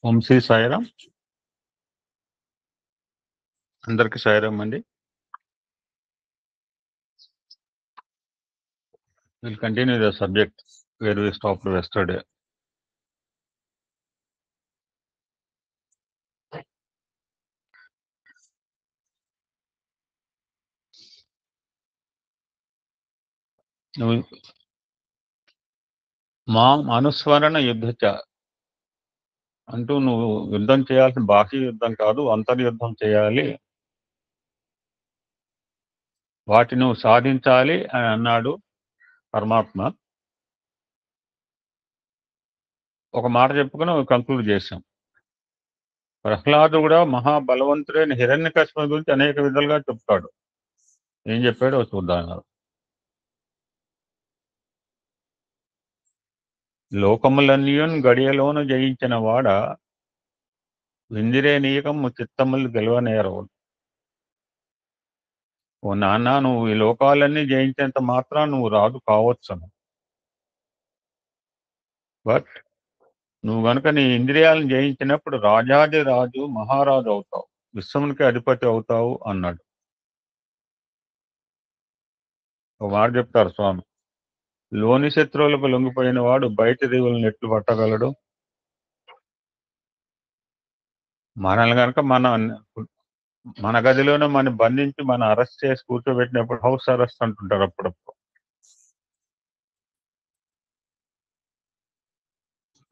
ఓం శ్రీ సాయిరామ్. అందరికి సాయిరామ్ అండి. Will continue the subject where we stopped yesterday. మాం అనుస్మరణ యుద్ధచ అంటూ నువ్వు యుద్ధం చేయాల్సిన బాహ్య యుద్ధం కాదు, అంతర్యుద్ధం చేయాలి, వాటి నువ్వు సాధించాలి అని అన్నాడు పరమాత్మ. ఒక మాట చెప్పుకుని కంక్లూడ్ చేశాం. ప్రహ్లాదు కూడా మహాబలవంతుడైన హిరణ్యకశిపుని గురించి అనేక విధాలుగా చెప్తాడు. ఏం చెప్పాడో చూద్దాం. లోకములన్యున్ గడియలోను జయించిన వాడ విందిరే నీకము చిత్తములు గెలవనేరవు. ఓ నాన్న, నువ్వు ఈ లోకాలన్నీ జయించేంత మాత్రం నువ్వు రాజు కావచ్చును, బట్ నువ్వు గనుక నీ ఇంద్రియాలను జయించినప్పుడు రాజాది రాజు మహారాజు అవుతావు, విశ్వమునికి అధిపతి అవుతావు అన్నాడు. ఒక మాట చెప్తారు స్వామి, లోని శత్రువులకు లొంగిపోయిన వాడు బయట దేవులను ఎట్లు పట్టగలడు. మనల్ని కనుక మన గదిలోనే మనం బంధించి మనం అరెస్ట్ చేసి కూర్చోబెట్టినప్పుడు హౌస్ అరెస్ట్ అంటుంటారు అప్పుడప్పుడు.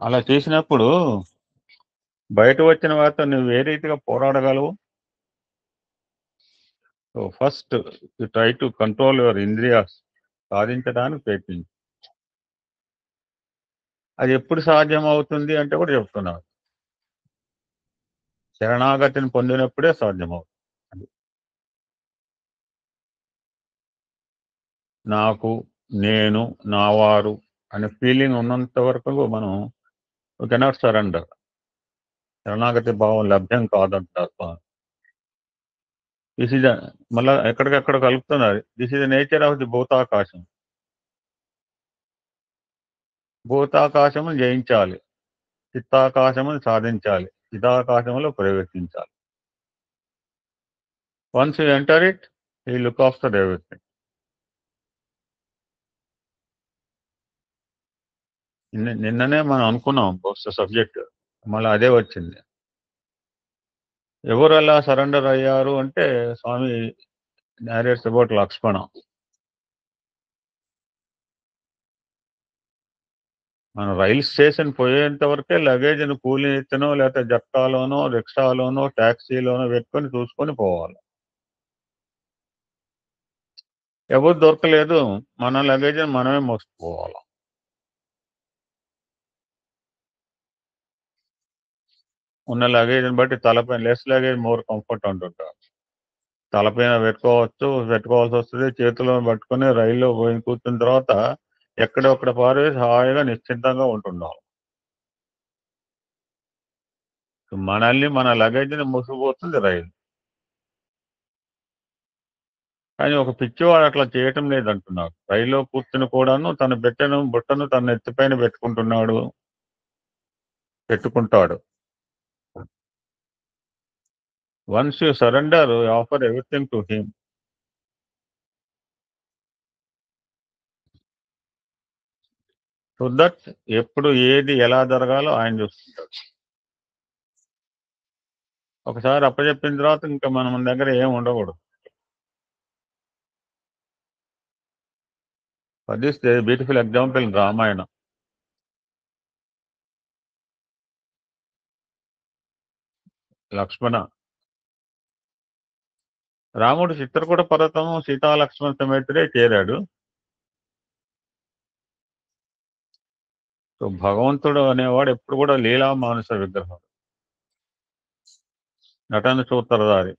అలా చేసినప్పుడు బయట వచ్చిన వారితో నువ్వు ఏ రీతిగా పోరాడగలవు? So first you try to control your ఇంద్రియాస్, సాధించడానికి ప్రయత్నించు. అది ఎప్పుడు సాధ్యం అవుతుంది అంటే కూడా చెప్తున్నాను, శరణాగతిని పొందినప్పుడే సాధ్యమవుతుంది. నాకు, నేను, నా వారు అనే ఫీలింగ్ ఉన్నంత వరకు మనం కెనాట్ సరెండర్. శరణాగతి భావం లభ్యం కాదంటారు. దిస్ ఇస్ మళ్ళా ఎక్కడికెక్కడ కలుపుతున్నారు. This is the nature of the భూతాకాశం. భూతాకాశము జయించాలి, చిత్తాకాశమును సాధించాలి, చిదాకాశంలో ప్రవేశించాలి. Once you enter it, he look after everything. నిన్ననే మనం అనుకున్నాం బహుశా సబ్జెక్ట్, మళ్ళీ అదే వచ్చింది. ఎవరు అలా సరెండర్ అయ్యారు అంటే స్వామి narrates about లక్ష్మణ. మనం రైలు స్టేషన్ పోయేంత వరకే లగేజ్ను కూలీ ఎత్తునో లేకపోతే జట్కాలోనో రిక్షాలోనో ట్యాక్సీలోనో పెట్టుకొని చూసుకొని పోవాలి. ఎవరు దొరకలేదు, మన లగేజ్ మనమే మోసుకుపోవాలి. ఉన్న లగేజ్ని బట్టి తలపైన లెస్ లగేజ్ మోర్ కంఫర్ట్ అంటుంటారు. తలపైన పెట్టుకోవాల్సి వస్తుంది, చేతిలో పట్టుకొని రైల్లో పోయి కూర్చున్న తర్వాత ఎక్కడొక్కడ పారేసి హాయిగా నిశ్చింతంగా ఉంటున్నాం. మనల్ని మన లగేజ్ని మోసుకుపోతుంది రైలు. కానీ ఒక పిచ్చివాడు అట్లా చేయటం లేదంటున్నారు. రైల్లో కూర్చుని కూడాను తన బుట్టను తన ఎత్తిపైన పెట్టుకుంటాడు. Once you surrender, you offer everything to him. So that ఎప్పుడు ఏది ఎలా జరగాలో ఆయన చూస్తుంటాడు. ఒకసారి అప్పచెప్పిన తర్వాత ఇంకా మన దగ్గర ఏం ఉండకూడదు. For this beautiful example in Ramayanam. Lakshmana, రాముడు చిత్రకూట పర్వతము సీతాలక్ష్మణ సమేతుడే చేరాడు. సో భగవంతుడు అనేవాడు ఎప్పుడు కూడా లీలా మానుష విగ్రహం, నటన సూత్రధారి.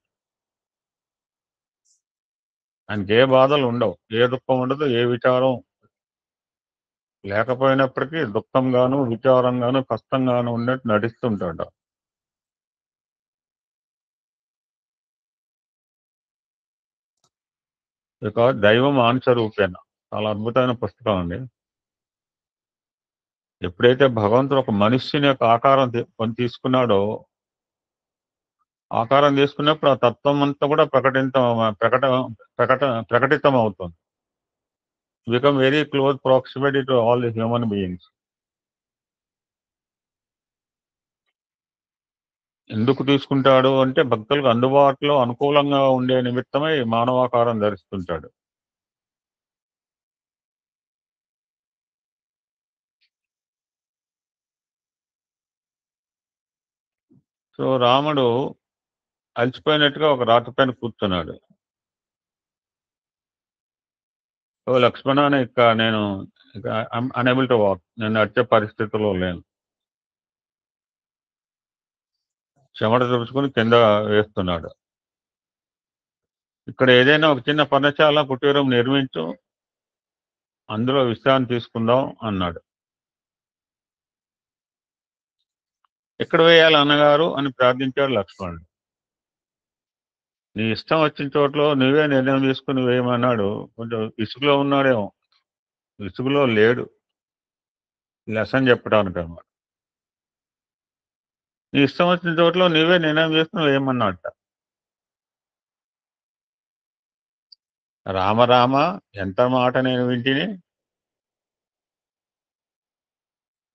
ఆయనకి ఏ బాధలు ఉండవు, ఏ దుఃఖం ఉండదు, ఏ విచారం లేకపోయినప్పటికీ దుఃఖంగాను విచారంగాను కష్టంగాను ఉన్నట్టు నటిస్తుంటాడు. ఇక దైవం ఆన్సర్ రూపేణ చాలా అద్భుతమైన పుస్తకం అండి. ఎప్పుడైతే భగవంతుడు ఒక మనుష్యుని యొక్క ఆకారం తీసుకున్నాడో, ఆకారం తీసుకున్నప్పుడు ఆ తత్వం అంతా కూడా ప్రకట ప్రకట ప్రకటితం అవుతుంది. Become very close proximity to all the human beings. ఎందుకు తీసుకుంటాడు అంటే భక్తులకు అందుబాటులో అనుకూలంగా ఉండే నిమిత్తమై మానవాకారం ధరిస్తుంటాడు. సో రాముడు అలసిపోయినట్టుగా ఒక రాతి పైన కూర్చున్నాడు. ఓ లక్ష్మణ నేను అనేబుల్ టు వాక్, నేను నడిచే పరిస్థితిలో లేను. చెమట తుడుచుకుని కింద వేస్తున్నాడు. ఇక్కడ ఏదైనా ఒక చిన్న పర్ణశాల కుటీరం నిర్మించు, అందులో విశ్రాంతి తీసుకుందాం అన్నాడు. ఎక్కడ వేయాలి అన్నగారు అని ప్రార్థించాడు లక్ష్మణుడు. నీ ఇష్టం వచ్చిన చోట్ల నువ్వే నిర్ణయం తీసుకుని వేయమన్నాడు. కొంచెం ఇసుగులో ఉన్నాడేమో, ఇసుగులో లేడు, లెసన్ చెప్పడానికి అన్నమాట. నీ ఇష్టం వచ్చిన చోట్ల నువ్వే నిర్ణయం చేసుకుని వేయమన్నట. రామ రామ, ఎంత మాట నేను వింటిని,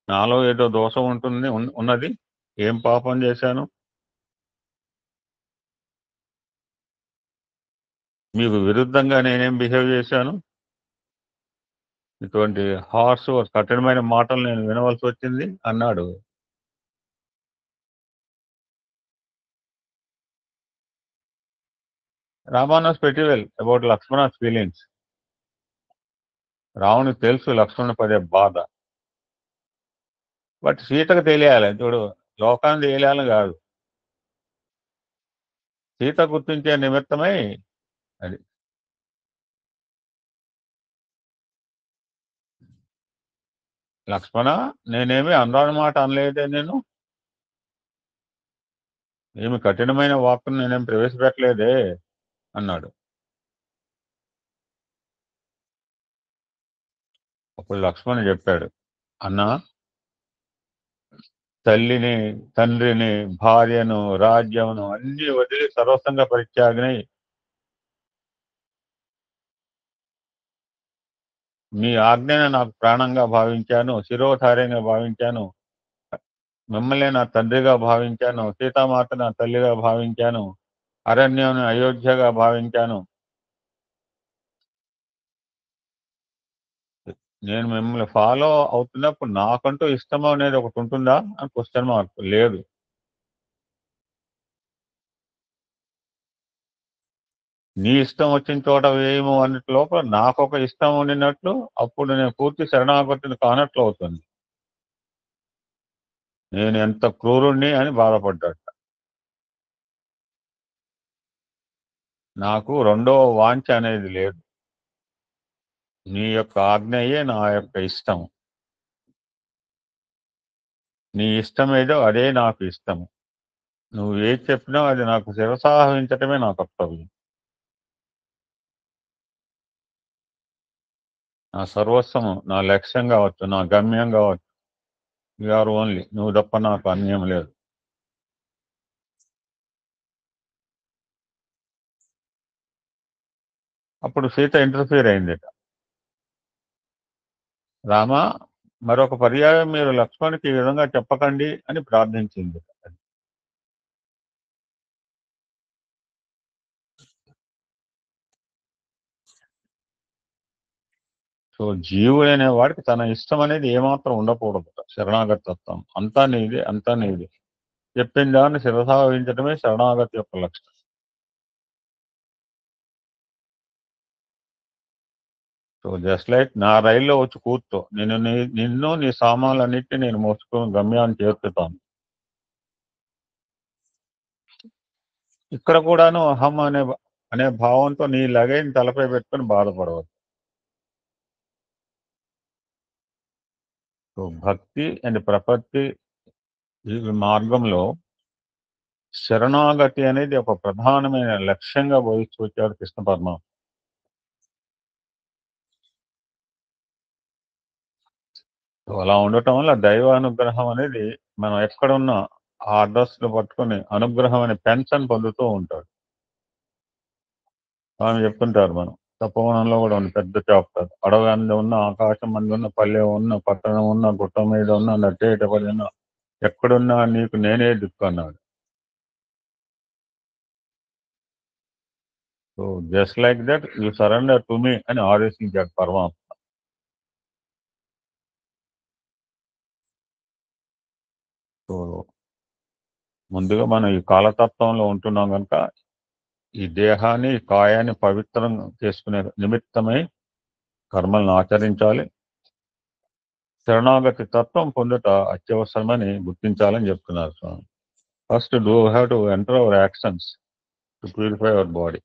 నాలో ఏదో దోషం ఉన్నది, ఏం పాపం చేశాను, మీకు విరుద్ధంగా నేనేం బిహేవ్ చేశాను, ఇటువంటి హార్స్ కఠినమైన మాటలు నేను వినవలసి వచ్చింది అన్నాడు. రామానస్ వెరీ వెల్ అబౌట్ లక్ష్మణస్ ఫీలింగ్స్. రావణునికి తెలుసు లక్ష్మణుని పడే బాధ. బట్ సీతకు తెలియాలి, చూడు, లోకాన్ని తెలియాలని కాదు, సీత గుర్తించే నిమిత్తమై అది. లక్ష్మణ, నేనేమి అనరాని మాట అనలేదే, నేను ఏమి కఠినమైన వాక్కును నేనేం ప్రవేశపెట్టలేదే అన్నాడు. అప్పుడు లక్ష్మణ్ చెప్పాడు, అన్నా, తల్లిని, తండ్రిని, భార్యను, రాజ్యమును అన్ని వదిలి సర్వసంగ పరిత్యాగినై మీ ఆజ్ఞను నాకు ప్రాణంగా భావించాను, శిరోధార్యంగా భావించాను, మిమ్మల్ని నా తండ్రిగా భావించాను, సీతామాత నా తల్లిగా భావించాను, అరణ్యం అయోధ్యగా భావించాను. నేను మిమ్మల్ని ఫాలో అవుతున్నప్పుడు నాకంటూ ఇష్టం అనేది ఒకటి ఉంటుందా అని క్వశ్చన్ మార్క్. లేదు. నీ ఇష్టం వచ్చిన చోట వేయము అన్నట్టు లోపల నాకొక ఇష్టం ఉండినట్లు అప్పుడు నేను పూర్తి శరణాగతిని కానట్లు అవుతుంది. నేను ఎంత క్రూరుణ్ణి అని బాధపడ్డాడు. నాకు రెండో వాంఛ అనేది లేదు. నీ యొక్క ఆజ్ఞయే నా యొక్క ఇష్టం. నీ ఇష్టం ఏదో అదే నాకు ఇష్టము. నువ్వు ఏది చెప్పినా అది నాకు శిరసావహించటమే నా కర్తవ్యం. నా సర్వస్వము, నా లక్ష్యం కావచ్చు, నా గమ్యం కావచ్చు, యు ఆర్ ఓన్లీ, నువ్వు తప్ప నాకు అన్యం లేదు. అప్పుడు సీత ఇంటర్ఫియర్ అయిందిట. రామ, మరొక పర్యాయం మీరు లక్ష్మణ్కి ఈ విధంగా చెప్పకండి అని ప్రార్థించింది. సో జీవుడైన వాడికి తన ఇష్టం అనేది ఏమాత్రం ఉండకూడదు. శరణాగతి తత్వం అంతా నీది, అంతా నీది, చెప్పిన దాన్ని శిరసావహించడమే శరణాగతి యొక్క లక్ష్యం. సో జస్ట్ లైక్ నా రైల్లో వచ్చి కూర్చో, నిన్ను నీ సామాన్లన్నింటినీ నేను మోసుకొని గమ్యాన్ని చేర్చుతాను. ఇక్కడ కూడాను అహం అనే భావంతో నీ లగేజ్ తలపై పెట్టుకొని బాధపడవచ్చు. సో భక్తి అండ్ ప్రపత్తి ఈ మార్గంలో శరణాగతి అనేది ఒక ప్రధానమైన లక్ష్యంగా బోధిస్తూ వచ్చాడు కృష్ణ పరమాత్మ. అలా ఉండటం వల్ల దైవ అనుగ్రహం అనేది మనం ఎక్కడున్నా ఆ అడ్రస్‌ని పట్టుకొని అనుగ్రహం అనే పెన్షన్ పొందుతూ ఉంటాడు. స్వామి చెప్తుంటారు మనం. తపోవనంలో కూడా ఉంది పెద్ద చాప్టర్. అడవి అందు ఉన్న, ఆకాశం అందున్న, పల్లె ఉన్న, పట్టణం ఉన్న, గుట్ట మీద ఉన్న, నట్టేట పడిన ఎక్కడున్నా నీకు నేనే దిక్కు అన్నాడు. So just like that you surrender to me అని ఆదేశించాడు పరమాత్మ. సో ముందుగా మనం ఈ కాలతత్వంలో ఉంటున్నాం గనుక ఈ దేహాన్ని, కాయాన్ని పవిత్రం చేసుకునే నిమిత్తమై కర్మలను ఆచరించాలి. శరణాగతి తత్వం పొందుట అత్యవసరమని గుర్తించాలని చెప్తున్నారు స్వామి. First do have to enter our actions to purify our body.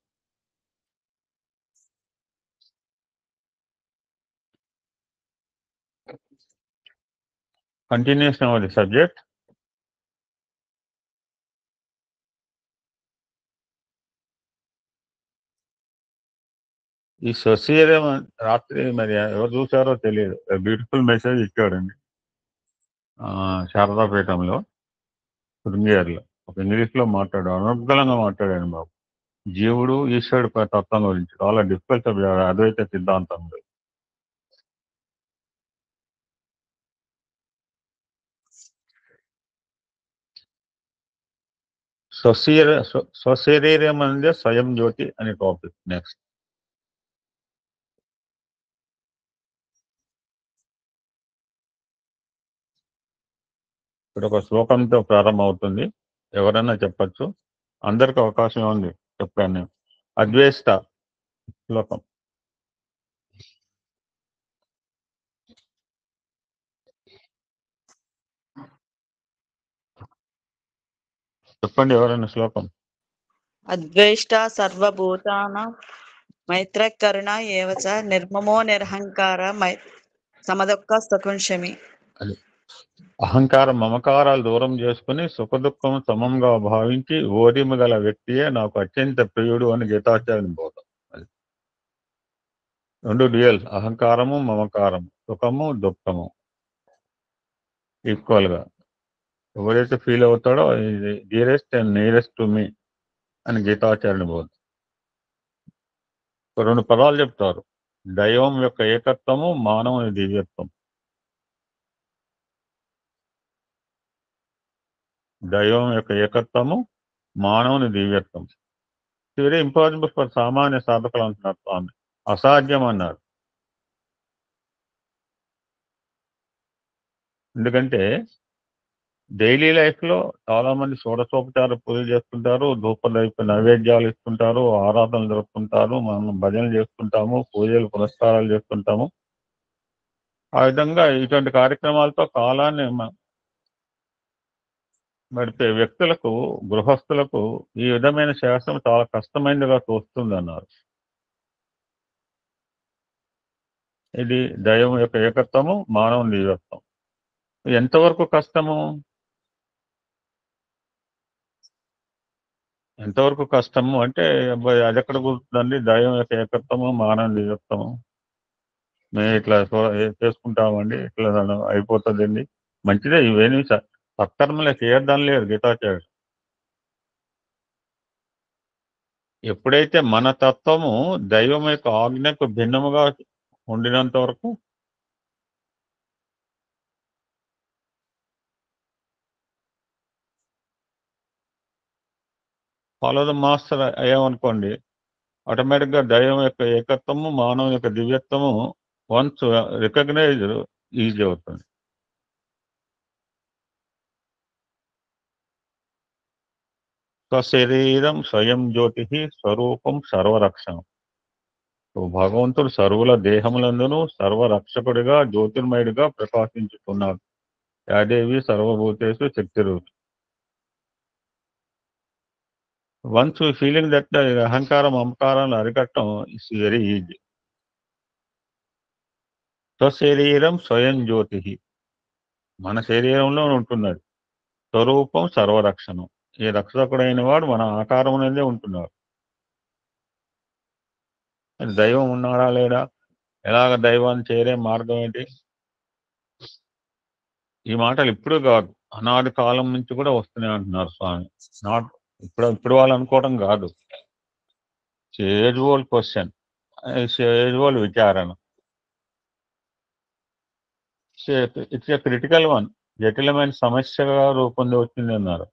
Continuation of the subject. ఈ సొసీరియం రాత్రి మరి ఎవరు చూసారో తెలియదు. బ్యూటిఫుల్ మెసేజ్ ఇచ్చాడండి. శారదాపీఠంలో శృంగేరిలో ఒక ఇంగ్లీష్లో అనర్గళంగా మాట్లాడాను బాబు. జీవుడు ఈశ్వరుడు తత్వం గురించి చాలా డిఫికల్ట్ అద్వైత సిద్ధాంతంలో. స్వశరీరం అనేది స్వయం జ్యోతి అనే టాపిక్. నెక్స్ట్ ఇక్కడ ఒక శ్లోకంతో ప్రారంభమవుతుంది. ఎవరైనా చెప్పచ్చు. అందరికి అవకాశం ఉంది. చెప్పాను నేను. అద్వేష్ట శ్లోకం. చెప్పండి ఎవరైనా శ్లోకం. అద్వేష్ట సర్వభూతానాం మైత్రకరుణ ఏవ చ నిర్మమో నిరహంకార సమదుఃఖ సకుంశమి. అది అహంకారం మమకారాలు దూరం చేసుకుని సుఖదుఖం సమంగా భావించి ఓరిమి గల వ్యక్తియే నాకు అత్యంత ప్రియుడు అని గీతాచార్యుని బోధ. అది రెండు డ్యూయల్స్, అహంకారము మమకారము, సుఖము దుఃఖము ఈక్వల్ గా. ఎవరైతే ఫీల్ అవుతాడో dearest and nearest to me అని గీతాచార్యుని బోధ. రెండు పదాలు చెప్తారు. దైవం యొక్క ఏకత్వము, మానవుని దివ్యత్వం. దైవం యొక్క ఏకత్వము, మానవుని దివ్యత్వం. వెరీ ఇంపాసిబుల్ ఫర్ సామాన్య సాధకులు అంటున్నారు స్వామి. అసాధ్యం అన్నారు. ఎందుకంటే డైలీ లైఫ్ లో చాలా మంది షోడశోపచార పూజలు చేస్తుంటారు, ధూపదైప నైవేద్యాలు ఇస్తుంటారు, ఆరాధనలు జరుపుకుంటారు, మనం భజనలు చేస్తుంటాము, పూజలు పురస్కారాలు చేస్తుంటాము. ఆ విధంగా ఇటువంటి కార్యక్రమాలతో కాలాన్ని గడిపే వ్యక్తులకు, గృహస్థులకు ఈ విధమైన శాస్త్రం చాలా కష్టమైనదిగా తోస్తుంది అన్నారు. ఇది దైవం యొక్క ఏకత్వము, మానవుని దివ్యత్వం. ఎంతవరకు కష్టము? ఎంతవరకు కష్టము అంటే అది ఎక్కడ కుదురుతుందండి? దైవం యొక్క ఏకత్వము, మానవుని దివ్యత్వము. మేము ఇట్లా చేసుకుంటామండి, ఇట్లా అయిపోతుందండి. మంచిదే, ఇవేమి సత్కర్మలే చేయొద్దని లేదు గీతాచార్యుడు. ఎప్పుడైతే మన తత్వము దైవం యొక్క ఆజ్ఞకు భిన్నముగా ఉండినంత వరకు ఫాలో ద మాస్టర్ అయ్యామనుకోండి, ఆటోమేటిక్గా దైవం యొక్క ఏకత్వము, మానవం యొక్క దివ్యత్వము వన్స్ రికగ్నైజ్ ఈజీ అవుతుంది. స్వశరీరం స్వయం జ్యోతి స్వరూపం సర్వరక్షణం. భగవంతుడు సర్వుల దేహములందును సర్వరక్షకుడిగా జ్యోతిర్మయుడిగా ప్రకాశించుతున్నాడు. యాదేవి సర్వభూతేషు శక్తిరూపి. వన్స్ ఫీలింగ్ దట్ అహంకారం మమకారాలను అరికట్టడం ఇస్ వెరీ ఈజీ. స్వశరీరం స్వయం జ్యోతి, మన శరీరంలో ఉంటున్నది. స్వరూపం సర్వరక్షణం, ఈ రక్షకుడైన వాడు మన ఆకారం అనేదే ఉంటున్నాడు. దైవం ఉన్నాడా లేడా? ఎలాగ దైవాన్ని చేరే మార్గం ఏంటి? ఈ మాటలు ఇప్పుడు కాదు, అనాది కాలం నుంచి కూడా వస్తున్నాయి అంటున్నారు స్వామి. నాట్ ఇప్పుడు వాళ్ళు అనుకోవడం కాదు. Age old question, age old విచారణ. ఇట్స్ ఏ క్రిటికల్ వన్, జటిలమైన సమస్యగా రూపొంది వచ్చింది అన్నారు.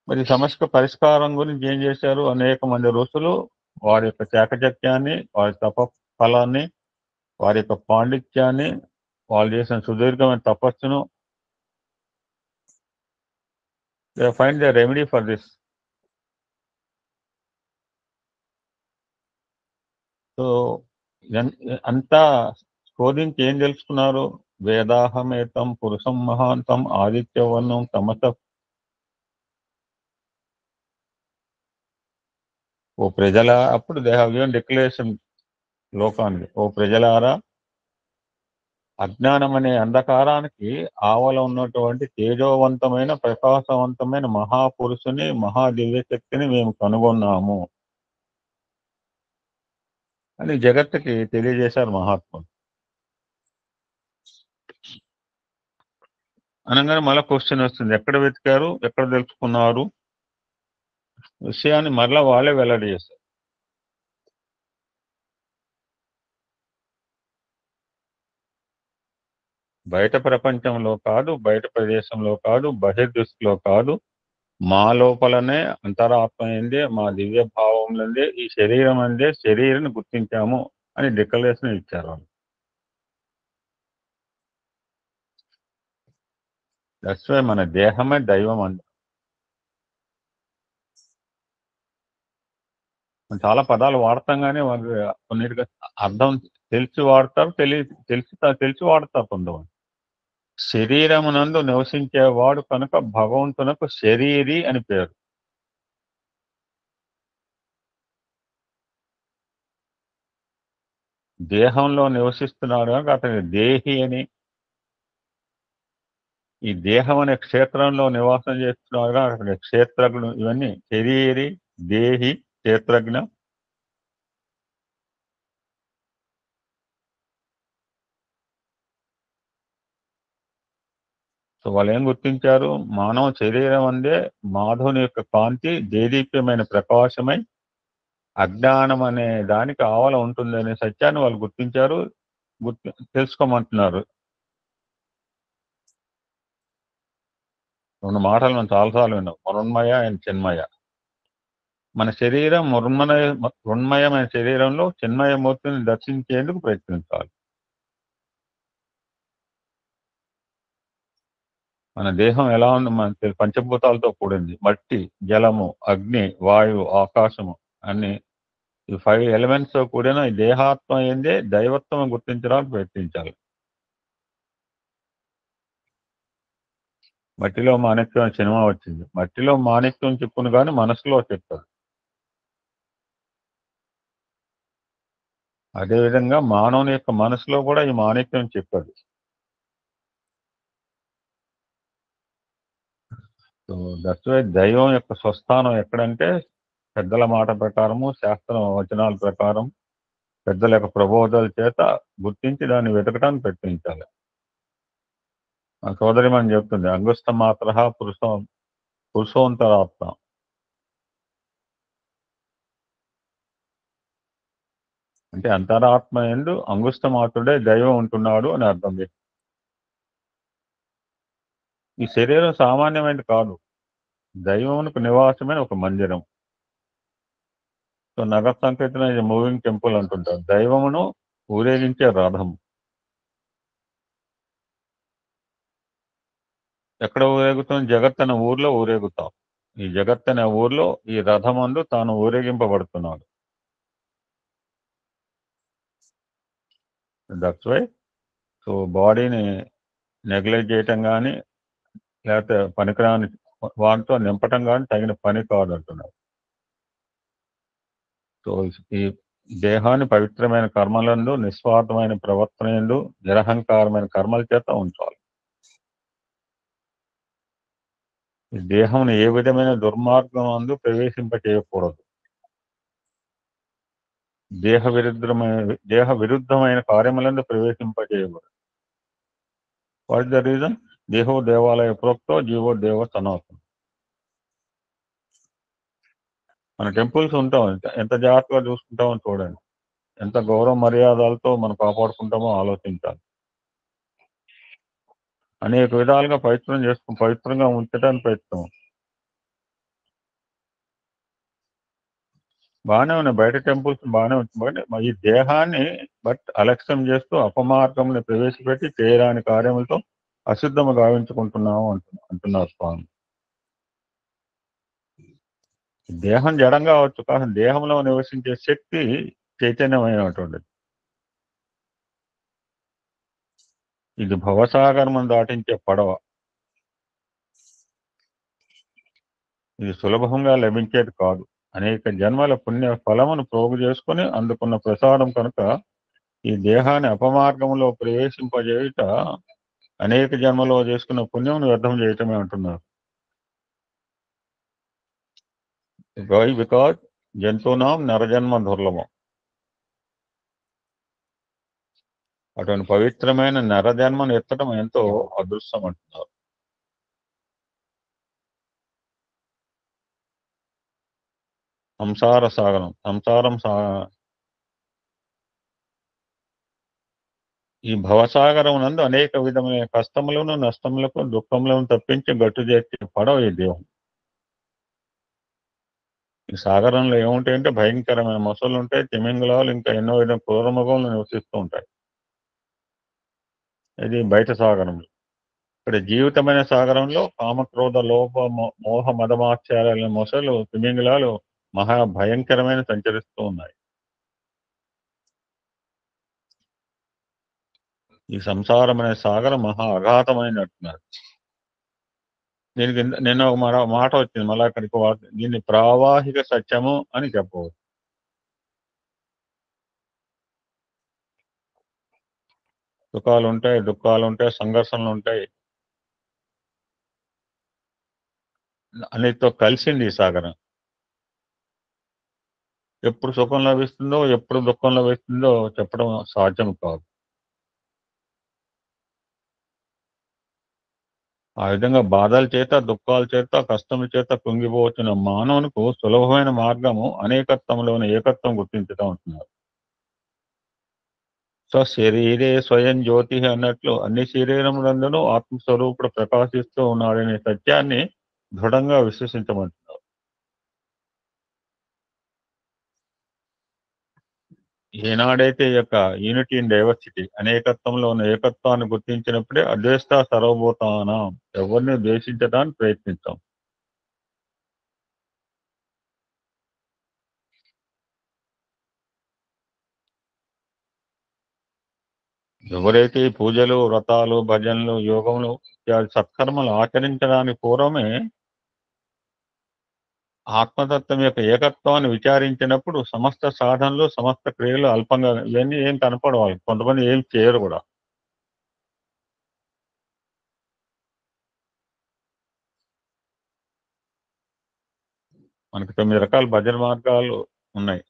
మరి ఈ సమస్యకు పరిష్కారం గురించి ఏం చేశారు? అనేక మంది ఋషులు వారి యొక్క చాకచక్యాన్ని, వారి తప ఫలాన్ని, వారి యొక్క పాండిత్యాన్ని, వాళ్ళు చేసిన సుదీర్ఘమైన తపస్సును, they find the remedy for this. So అంతా శోధించి ఏం తెలుసుకున్నారు? వేదాహమేతం పురుషం మహాంతం ఆదిత్యవర్ణం తమస. ఓ ప్రజల, అప్పుడు దే హావ్ గివెన్ డిక్లరేషన్ లోకానికి, ఓ ప్రజలారా, అజ్ఞానం అనే అంధకారానికి ఆవల ఉన్నటువంటి తేజోవంతమైన ప్రకాశవంతమైన మహాపురుషుని, మహాదివ్య శక్తిని మేము కనుగొన్నాము అని జగత్తుకి తెలియజేశారు మహాత్ములు. అనగానే మళ్ళీ క్వశ్చన్ వస్తుంది, ఎక్కడ వెతికారు, ఎక్కడ తెలుసుకున్నారు? విషయాన్ని మరలా వాళ్ళే వెల్లడి చేస్తారు. బయట ప్రపంచంలో కాదు, బయట ప్రదేశంలో కాదు, బహిర్దృష్టిలో కాదు, మా లోపలనే అంతరాత్మ ఏందే, మా దివ్య భావంలోందే, ఈ శరీరం అందే శరీరాన్ని గుర్తించాము అని డిక్లరేషన్ ఇచ్చారు వాళ్ళు. దట్స్ వై మన దేహమే దైవం అంది. చాలా పదాలు వాడతాం కానీ వాళ్ళు కొన్నిటికి అర్థం తెలిసి వాడతారు, తెలిసి వాడతారు కొంతమంది. శరీరమునందు నివసించేవాడు కనుక భగవంతునకు శరీరి అని పేరు. దేహంలో నివసిస్తున్నాడు కనుక అతని దేహి అని. ఈ దేహం అనే క్షేత్రంలో నివాసం చేస్తున్నాడు కనుక అతని క్షేత్రజ్ఞుడు. ఇవన్నీ శరీరి, దేహి, క్షేత్రజ్ఞ. సో వాళ్ళు ఏం గుర్తించారు? మానవ శరీరం అందే మాధవుని యొక్క కాంతి దేదీప్యమైన ప్రకాశమై అజ్ఞానం అనే దానికి ఆవల ఉంటుంది అనే సత్యాన్ని వాళ్ళు గుర్తించారు, తెలుసుకోమంటున్నారు. రెండు మాటలు మనం చాలాసార్లు విన్నాం, మృన్మయ అండ్ చిన్మయ. మన శరీరం మృన్మయమైన శరీరంలో చిన్మయమూర్తిని దర్శించేందుకు ప్రయత్నించాలి. మన దేహం ఎలా ఉంది? మన పంచభూతాలతో కూడింది. మట్టి, జలము, అగ్ని, వాయువు, ఆకాశము అన్ని ఈ 5 ఎలిమెంట్స్ తో కూడిన ఈ దేహాత్మ ఏందే దైవత్వం గుర్తించడానికి ప్రయత్నించాలి. మట్టిలో మాణిక్యం అనే సినిమా వచ్చింది. మట్టిలో మాణిక్యం చెప్పును కానీ మనసులో చెప్పదు. అదేవిధంగా మానవుని యొక్క మనసులో కూడా ఈ మాణిక్యం చెప్పదు. సో దట్స్ వై దైవం యొక్క స్వస్థానం ఎక్కడంటే పెద్దల మాట ప్రకారము, శాస్త్రం వచనాల ప్రకారం, పెద్దల యొక్క ప్రబోధాల చేత గుర్తించి దాన్ని వెతకడానికి ప్రయత్నించాలి. మా సోదరి మనం చెప్తుంది, అంగుష్ట మాత్ర పురుషోంతరాత్మ. అంటే అంతరాత్మ యందు అంగుష్ట మాత్రుడే దైవం ఉంటున్నాడు అని అర్థం. ఈ శరీరం సామాన్యమైనది కాదు, దైవమునకు నివాసమైన ఒక మందిరం. సో నగర సంకీర్తన ఇది మూవింగ్ టెంపుల్ అంటుంటారు. దైవమును ఊరేగించే రథం. ఎక్కడ ఊరేగుతాం? జగత్ అనే ఊర్లో ఊరేగుతాం. ఈ జగత్ అనే ఊర్లో ఈ రథమందు తాను ఊరేగింపబడుతున్నాడు. దట్స్ వై సో బాడీని నెగ్లెక్ట్ చేయటం కానీ, లేకపోతే పనికిరాని వాటితో నింపటం కానీ తగిన పని కాదు అంటున్నారు. సో ఈ దేహాన్ని పవిత్రమైన కర్మలందు, నిస్వార్థమైన ప్రవర్తన యందు, నిరహంకారమైన కర్మల చేత ఉంచాలి. ఈ దేహంను ఏ విధమైన దుర్మార్గం అందు ప్రవేశింప చేయకూడదు. దేహ విరుద్ధమైన కార్యములందు ప్రవేశింప చేయకూడదు. What is the reason? దేహో దేవాలయ ప్రోక్తో జీవో దేవ సనాతన. మన టెంపుల్స్ ఉంటాం, ఎంత జాగ్రత్తగా చూసుకుంటామో చూడండి, ఎంత గౌరవ మర్యాదలతో మనం కాపాడుకుంటామో ఆలోచించాలి. అనేక విధాలుగా పవిత్రంగా ఉంచడానికి ప్రయత్నం. బాగానే ఉన్నాయి, బయట టెంపుల్స్ బాగానే ఉంటుంది, బట్ ఈ దేహాన్ని అలక్ష్యం చేస్తూ అపమార్గంలో ప్రవేశపెట్టి చేయరాని కార్యములతో అశుద్ధము గావించుకుంటున్నాము అంటున్నారు స్వామి. దేహం జడం కావచ్చు, కానీ దేహంలో నివసించే శక్తి చైతన్యమైనటువంటిది. ఇది భవసాగరం దాటించే పడవ. ఇది సులభంగా లభించేది కాదు. అనేక జన్మల పుణ్య ఫలమును ప్రోగు చేసుకుని అందుకున్న ప్రసాదం కనుక ఈ దేహాన్ని అపమార్గంలో ప్రవేశింపజేయుట అనేక జన్మలో చేసుకున్న పుణ్యమును వ్యర్థం చేయటమే అంటున్నారు. బికాజ్ జంతువునాం నరజన్మ దుర్లభం. అటువంటి పవిత్రమైన నరజన్మను ఎత్తడం ఎంతో అదృష్టం అంటున్నారు. ఈ భవసాగరం నందు అనేక విధమైన కష్టములను, నష్టములకు, దుఃఖములను తప్పించి గట్టు చేర్చే పడవ ఈ దేహం. ఈ సాగరంలో ఏముంటాయంటే భయంకరమైన మొసళ్ళు ఉంటాయి, తిమింగలాలు, ఇంకా ఎన్నో విధమైన క్రూరమృగములు నివసిస్తూ ఉంటాయి. ఇది బయట సాగరంలో. ఇక్కడ జీవితమైన సాగరంలో కామక్రోధ లోప మోహ మదమాశ్చర్యాల మొసలు, తిమింగలాలు మహా భయంకరమైన సంచరిస్తూ ఉన్నాయి. ఈ సంసారం అనే సాగరం మహా అఘాతమైనట్టున్నారు. దీనికి నిన్న ఒక మాట వచ్చింది, మళ్ళీ అక్కడికి దీన్ని ప్రావాహిక సత్యము అని చెప్పవచ్చు. సుఖాలు ఉంటాయి, దుఃఖాలు ఉంటాయి, సంఘర్షణలు ఉంటాయి, అన్నిటితో కలిసింది ఈ సాగరం. ఎప్పుడు సుఖం లభిస్తుందో ఎప్పుడు దుఃఖం లభిస్తుందో చెప్పడం సాధ్యం కాదు. ఆ విధంగా బాధల చేత, దుఃఖాల చేత, కష్టముల చేత కుంగిపోవచ్చిన మానవునికి సులభమైన మార్గము అనేకత్వంలోని ఏకత్వం గుర్తించడం అంటున్నారు. సో శరీరే స్వయం జ్యోతి అన్నట్లు అన్ని శరీరములందునూ ఆత్మస్వరూపుడు ప్రకాశిస్తూ ఉన్నాడనే సత్యాన్ని దృఢంగా విశ్వసించమంటున్నారు. ఏనాడైతే ఈ యొక్క యూనిటీ ఇన్ డైవర్సిటీ అనేకత్వంలో ఉన్న ఏకత్వాన్ని గుర్తించినప్పుడే అద్వేష్ట సర్వభూతానం, ఎవరిని ద్వేషించడానికి ప్రయత్నిస్తాం. ఎవరైతే ఈ పూజలు, వ్రతాలు, భజనలు, యోగములు ఇత్యాది సత్కర్మలు ఆచరించడానికి పూర్వమే ఆత్మతత్వం యొక్క ఏకత్వాన్ని విచారించినప్పుడు సమస్త సాధనలు, సమస్త క్రియలు అల్పంగా, ఇవన్నీ ఏం కనపడవాలి, కొంతమంది ఏం చేయరు కూడా. మనకి 9 రకాల భజన మార్గాలు ఉన్నాయి.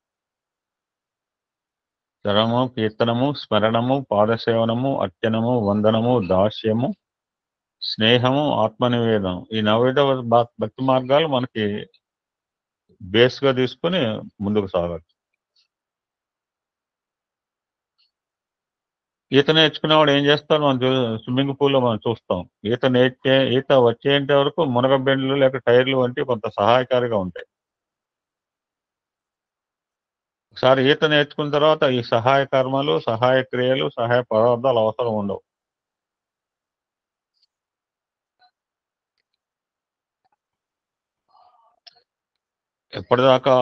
శ్రవణము, కీర్తనము, స్మరణము, పాదసేవనము, అర్చనము, వందనము, దాస్యము, స్నేహము, ఆత్మనివేదనం. ఈ 9 భక్తి మార్గాలు మనకి బేస్ గా తీసుకుని ముందుకు సాగచ్చు. ఈత నేర్చుకునేవాడు ఏం చేస్తాడు, మనం స్విమ్మింగ్ పూల్లో మనం చూస్తాం. ఈత వచ్చేంత వరకు మునగబెండ్లు లేక టైర్లు వంటి కొంత సహాయకారిగా ఉంటాయి. ఒకసారి ఈత నేర్చుకున్న తర్వాత ఈ సహాయ కర్మలు, సహాయ క్రియలు, సహాయ పదార్థాలు అవసరం ఉండవు. ఎప్పటిదాకా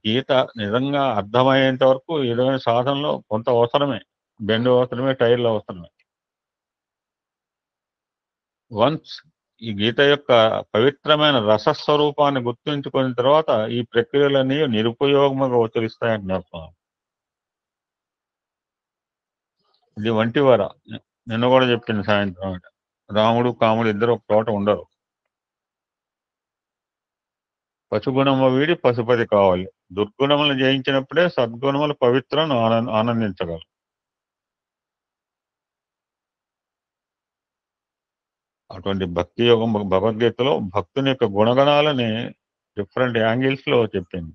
గీత నిజంగా అర్థమయ్యేంత వరకు ఈ విధమైన సాధనలో కొంత అవసరమే, బెండు అవసరమే, టైర్లు అవసరమే. వన్స్ ఈ గీత యొక్క పవిత్రమైన రసస్వరూపాన్ని గుర్తుంచుకున్న తర్వాత ఈ ప్రక్రియలన్నీ నిరుపయోగముగా ఉచ్చరిస్తాయంటున్నారు. ఇది వంటివర నిన్న కూడా చెప్పింది సాయంత్రం. రాముడు కాముడు ఇద్దరు ఒక చోట ఉండరు. పశుగుణము వీడి పశుపతి కావాలి. దుర్గుణములను జయించినప్పుడే సద్గుణములు పవిత్రను ఆనందించగలరు. అటువంటి భక్తి యోగం భగవద్గీతలో భక్తుని యొక్క గుణగణాలని డిఫరెంట్ యాంగిల్స్ లో చెప్పింది.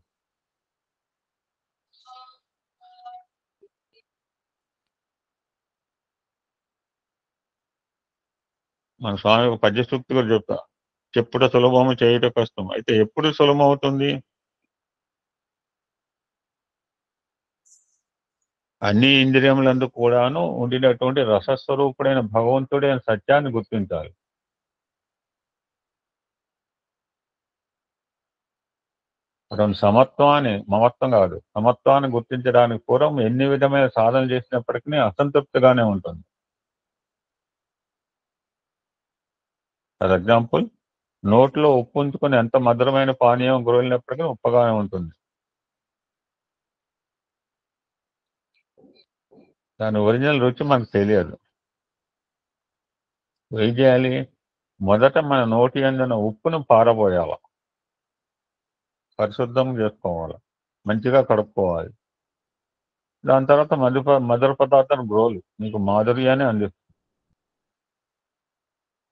మన స్వామి ఒక పద్య సూక్తి కూడా చెప్తా, చెప్పుట సులభము చేయుట కష్టం. అయితే ఎప్పుడు సులభం అవుతుంది? అన్ని ఇంద్రియములందు కూడాను ఉండినటువంటి రసస్వరూపుడైన భగవంతుడైన సత్యాన్ని గుర్తించాలి. అటువంటి సమత్వాన్ని, మమత్వం కాదు, సమత్వాన్ని గుర్తించడానికి పూర్వం ఎన్ని విధమైన సాధన చేసినప్పటికీ అసంతృప్తిగానే ఉంటుంది. ఫర్ ఎగ్జాంపుల్, నోట్లో ఉప్పు ఉంచుకొని ఎంత మధురమైన పానీయం గ్రోలినప్పటికీ ఉప్పగానే ఉంటుంది. దాని ఒరిజినల్ రుచి మనకు తెలియదు. ఏం చేయాలి? మొదట మన నోటి అందున ఉప్పును పారబోయాల, పరిశుద్ధం చేసుకోవాలి, మంచిగా కడుక్కోవాలి. దాని తర్వాత మధుర పదార్థాన్ని గ్రోలు మీకు మాధుర్యాన్ని అందిస్తుంది.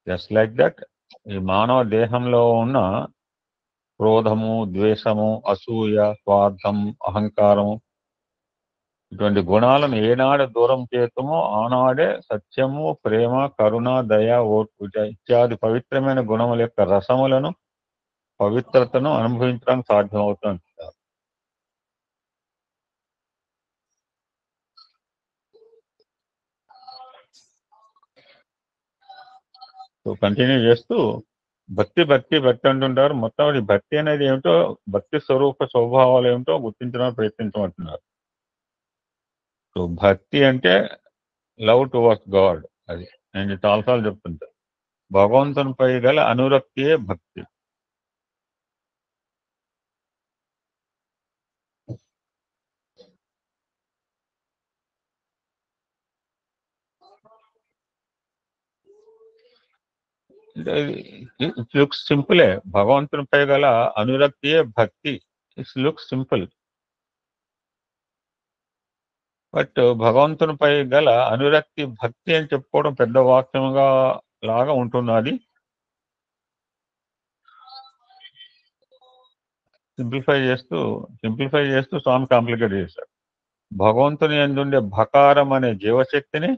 జస్ట్ లైక్ దట్ ఈ మానవ దేహంలో ఉన్న క్రోధము, ద్వేషము, అసూయ, స్వార్థం, అహంకారము, ఇటువంటి గుణాలను ఏనాడు దూరం చేస్తామో ఆనాడే సత్యము, ప్రేమ, కరుణ, దయ, ఓర్పు ఇత్యాది పవిత్రమైన గుణముల యొక్క రసములను, పవిత్రతను అనుభవించడానికి సాధ్యమవుతుంది. సో కంటిన్యూ చేస్తూ భక్తి భక్తి భక్తి అంటుంటారు. మొత్తం ఈ భక్తి అనేది ఏమిటో, భక్తి స్వరూప స్వభావాలు ఏమిటో గుర్తించడానికి ప్రయత్నించమంటున్నారు. సో భక్తి అంటే లవ్ టువర్డ్స్ గాడ్. అది నేను చాలాసార్లు చెప్తుంటా. భగవంతునిపై గల అనురక్తియే భక్తి. It looks సింపులే. భగవంతునిపై గల అనురక్తియే భక్తి. ఇట్స్ లుక్స్ సింపుల్, బట్ భగవంతునిపై గల అనురక్తి భక్తి అని చెప్పుకోవడం పెద్ద వాక్యంగా లాగా ఉంటున్నది. సింప్లిఫై చేస్తూ స్వామి కాంప్లికేట్ చేశారు. భగవంతుని యందుండే భకారం అనే జీవశక్తిని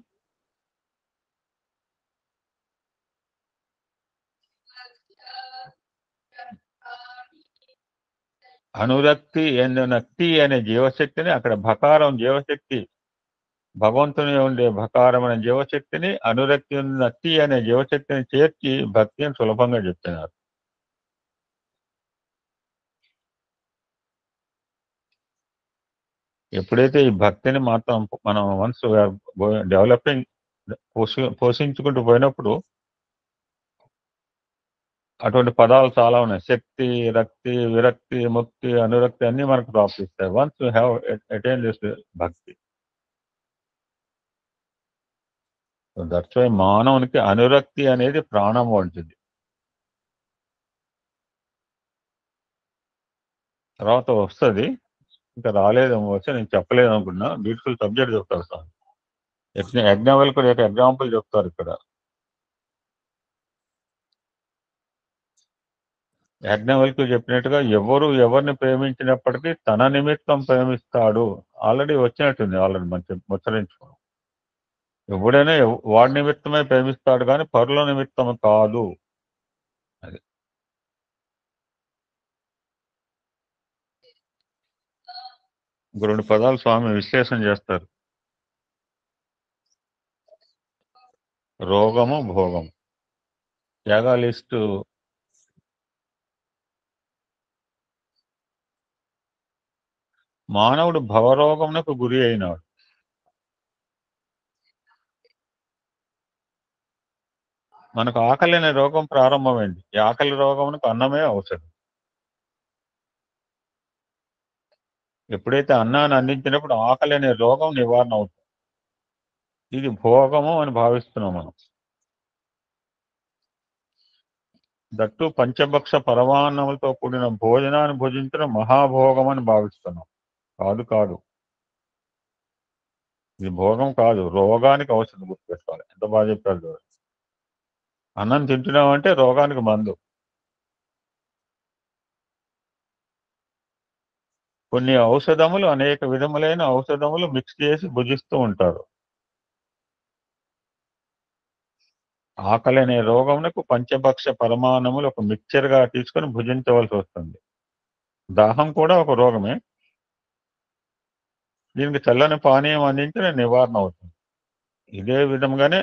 అనురక్తి నక్తి అనే జీవశక్తిని, అక్కడ భకారం జీవశక్తి, భగవంతుని ఉండే భకారం అనే జీవశక్తిని, అనురక్తి నక్తి అనే జీవశక్తిని చేర్చి భక్తి అని సులభంగా చెప్తున్నారు. ఎప్పుడైతే ఈ భక్తిని మాత్రం మనం వన్స్ డెవలపింగ్ పోషించుకుంటూ పోయినప్పుడు అటువంటి పదాలు చాలా ఉన్నాయి. శక్తి, రక్తి, విరక్తి, ముక్తి, అనురక్తి అన్ని మనకు ప్రాప్తిస్తాయి once you have attain this భక్తి. దట్స్ వై మానవునికి అనురక్తి అనేది ప్రాణం వంటిది. తర్వాత వస్తుంది, ఇంకా రాలేదేమో, వచ్చి నేను చెప్పలేదు అనుకున్నా. బ్యూటిఫుల్ సబ్జెక్ట్ చెప్తారు సార్. యజ్ఞవల్కుడు యొక్క ఎగ్జాంపుల్ చెప్తారు ఇక్కడ. యజ్ఞవల్కుడు చెప్పినట్టుగా ఎవరు ఎవరిని ప్రేమించినప్పటికీ తన నిమిత్తం ప్రేమిస్తాడు. ఆల్రెడీ వచ్చినట్టుంది, ఆల్రెడీ మంచి ముచ్చరించుకో. ఎవడైనా వాడి నిమిత్తమే ప్రేమిస్తాడు కానీ పరుల నిమిత్తం కాదు. అది రెండు పదాలు స్వామి విశ్లేషణ చేస్తారు. రోగము, భోగం. త్యాగాలిస్టు మానవుడు భవరోగమునకు గురి అయినాడు. మనకు ఆకలి అనే రోగం ప్రారంభమైంది. ఈ ఆకలి రోగమునకు అన్నమే ఔషధం. ఎప్పుడైతే అన్నాన్ని అందించినప్పుడు ఆకలి అనే రోగం నివారణ అవుతుంది. ఇది భోగము అని భావిస్తున్నాం మనం. దట్టు పంచభక్ష పరమాన్నములతో కూడిన భోజనాన్ని భుజించడం మహాభోగం అని భావిస్తున్నాం. కాదు, ఇది భోగం కాదు, రోగానికి ఔషధం. గుర్తుపెట్టుకోవాలి. ఎంత బాగా చెప్పారు. అన్నం తింటున్నామంటే రోగానికి మందు. కొన్ని ఔషధములు, అనేక విధములైన ఔషధములు మిక్స్ చేసి భుజిస్తూ ఉంటారు. ఆకలి అనే రోగమునకు పంచభక్ష పరమాన్నములు ఒక మిక్చర్గా తీసుకొని భుజించవలసి వస్తుంది. దాహం కూడా ఒక రోగమే. దీనికి చల్లని పానీయం అందించిన నివారణ అవుతుంది. ఇదే విధంగానే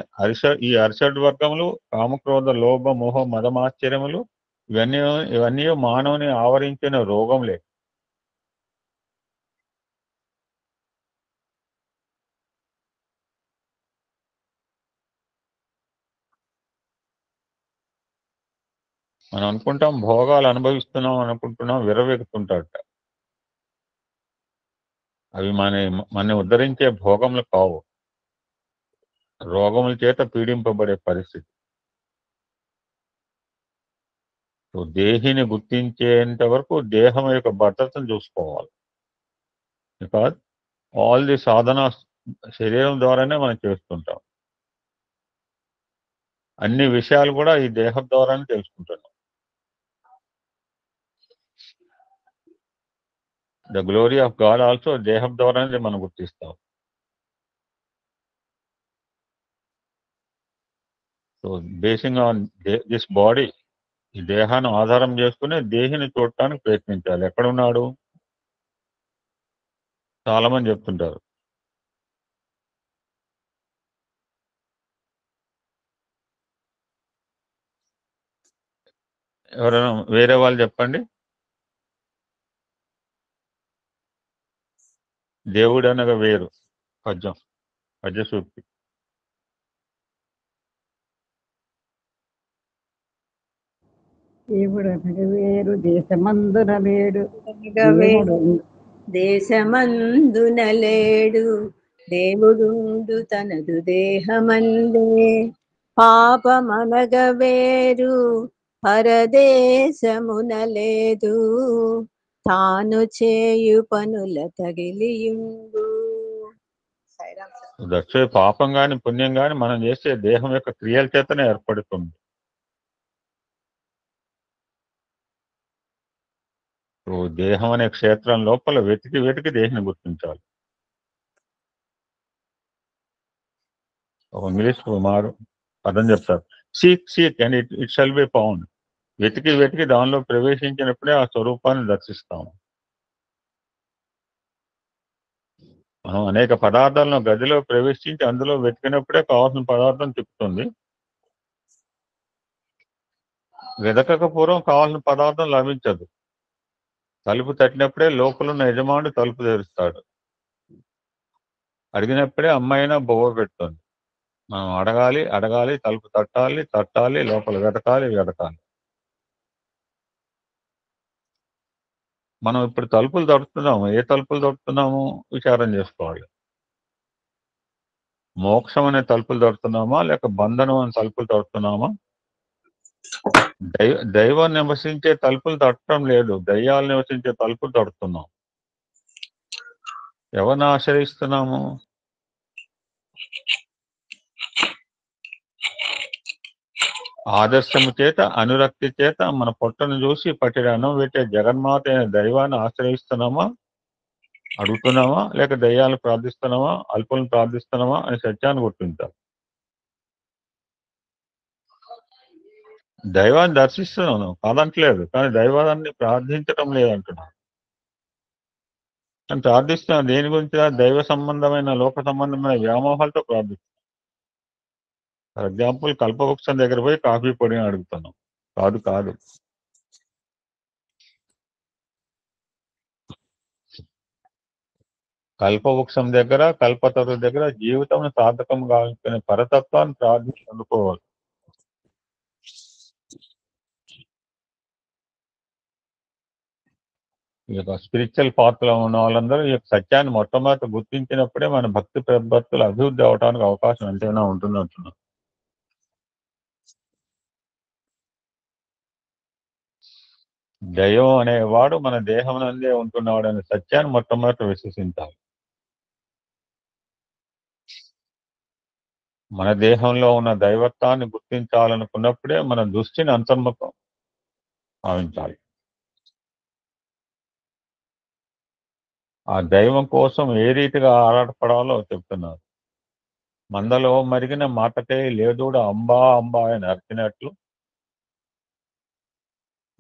ఈ అరిషడ్ వర్గములు కామక్రోధ లోభ మోహ మదమాశ్చర్యములు ఇవన్నీ ఇవన్నీ మానవుని ఆవరించిన రోగంలే. మనం అనుకుంటాం భోగాలు అనుభవిస్తున్నాం అనుకుంటున్నాం, విర్రవీగుతుంటాడట. అవి మన ఉద్ధరించే భోగములు కావు, రోగముల చేత పీడింపబడే పరిస్థితి. సో దేహిని గుర్తించేంత వరకు దేహం యొక్క భద్రతను చూసుకోవాలి. బికాజ్ ఆల్ ది సాధన శరీరం ద్వారానే మనం చేస్తుంటాం. అన్ని విషయాలు కూడా ఈ దేహం ద్వారానే తెలుసుకుంటున్నాం. The glory of God also దేహం ద్వారానే మనం గుర్తిస్తాం. So basing on this body, ఈ దేహాన్ని ఆధారం చేసుకుని దేహిని చూడటానికి ప్రయత్నించాలి. ఎక్కడున్నాడు? చాలా మంది చెప్తుంటారు. ఎవరైనా వేరే వాళ్ళు చెప్పండి. దేవుడు అనగా వేరు. పద్య సూక్తి. దేవుడు అనగా వేరు, దేశమందున లేడు. దేశమందున లేడు, దేవుడుండు తనదు దేహమందే. పాపమనగ వేరు, పరదేశమున లేదు. తాను చేయు పనుల తగిలియుండు. దక్ష పాపం గాని పుణ్యం గాని మనం చేసే దేహం యొక్క క్రియల చేతనే ఏర్పడుతుంది. దేహం అనే క్షేత్రం లోపల వెతికి వెతికి దేహిని గుర్తించాలి. ఒక ఇంగ్లీష్ మారు పదం చెప్తారు, seek and it shall be found. వెతికి వెతికి దానిలో ప్రవేశించినప్పుడే ఆ స్వరూపాన్ని దర్శిస్తాము. మనం అనేక పదార్థాలను గదిలో ప్రవేశించి అందులో వెతికినప్పుడే కావాల్సిన పదార్థం తిప్పుతుంది. వెతకక పూర్వం కావాల్సిన పదార్థం లభించదు. తలుపు తట్టినప్పుడే లోపలున్న యజమానుడు తలుపు తెరుస్తాడు. అడిగినప్పుడే అమ్మాయినా బొవ్వ పెడుతుంది. మనం అడగాలి, తలుపు తట్టాలి, లోపల వెతకాలి. మనం ఇప్పుడు తలుపులు తడుతున్నాము. ఏ తలుపులు తడుతున్నాము విచారం చేసుకోవాలి. మోక్షం అనే తలుపులు తడుతున్నామా, లేక బంధనం అనే తలుపులు తడుతున్నామా? దైవం నివసించే తలుపులు తట్టడం లేదు, దయ్యాలు నివసించే తలుపులు తడుతున్నాం. ఎవరిని ఆశ్రయిస్తున్నాము? ఆదర్శము చేత, అనురక్తి చేత మన పొట్టను చూసి పట్టిన అన్నం పెట్టే జగన్మాత అయిన దైవాన్ని ఆశ్రయిస్తున్నామా, అడుగుతున్నామా, లేక దయ్యాలను ప్రార్థిస్తున్నామా, అల్పులను ప్రార్థిస్తున్నామా అని సత్యాన్ని గుర్తించాలి. దైవాన్ని దర్శిస్తున్నాను కాదంటలేదు, కానీ దైవాన్ని ప్రార్థించటం లేదంటున్నాను. కానీ ప్రార్థిస్తున్నాను దేని గురించి? దైవ సంబంధమైన, లోక సంబంధమైన వ్యామోహాలతో ప్రార్థిస్తున్నాను. ఫర్ ఎగ్జాంపుల్ కల్పవృక్షం దగ్గర పోయి కాఫీ పొడిని అడుగుతున్నాం. కాదు. కల్పవృక్షం దగ్గర, కల్పతరు దగ్గర జీవితం సార్థకం కావాల్సిన పరతత్వాన్ని ప్రార్థించి అందుకోవాలి. ఈ యొక్క స్పిరిచువల్ పాత్రలో ఉన్న వాళ్ళందరూ ఈ యొక్క సత్యాన్ని మొట్టమొదటి గుర్తించినప్పుడే మన భక్తి ప్రవృత్తులు అభివృద్ధి అవడానికి అవకాశం ఎంతైనా ఉంటుంది అంటున్నాం. దైవం అనేవాడు మన దేహం నందే ఉంటున్నాడు అనే సత్యాన్ని మొట్టమొదటి విశ్వసించాలి. మన దేహంలో ఉన్న దైవత్వాన్ని గుర్తించాలనుకున్నప్పుడే మన దృష్టిని అంతర్ముఖం భావించాలి. ఆ దైవం కోసం ఏ రీతిగా ఆరాటపడాలో చెప్తున్నారు. మందలో మరిగిన మాటకే లేదూడ అంబా అంబా అని అర్చినట్లు,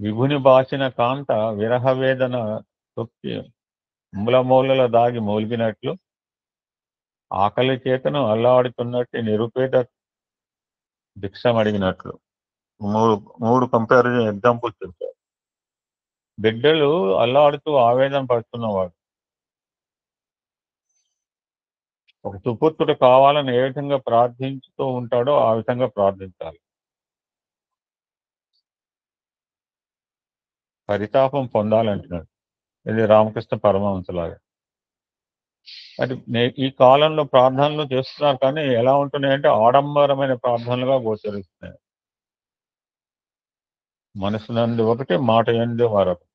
విభుని బాచిన కాంత విరహ వేదన తొక్కి మూలమూలల దాగి మూలిగినట్లు, ఆకలి చేతను అల్లాడుతున్నట్టు నిరుపేద భిక్షమడిగినట్లు. మూడు కంపారిజన్ ఎగ్జాంపుల్స్ చెప్పారు. బిడ్డలు అల్లాడుతూ ఆవేదన పడుతున్నవాడు ఒక సుపుత్రుడు కావాలని ఏ విధంగా ప్రార్థించుతూ ఉంటాడో ఆ విధంగా ప్రార్థించాలి. పరితాపం పొందాలంటున్నాడు. ఇది రామకృష్ణ పరమహంసలాగా. అది ఈ కాలంలో ప్రార్థనలు చేస్తున్నారు, కానీ ఎలా ఉంటున్నాయంటే ఆడంబరమైన ప్రార్థనలుగా గోచరిస్తున్నాయి. మనసు నందు ఒకటి, మాట యందు మరొకటి.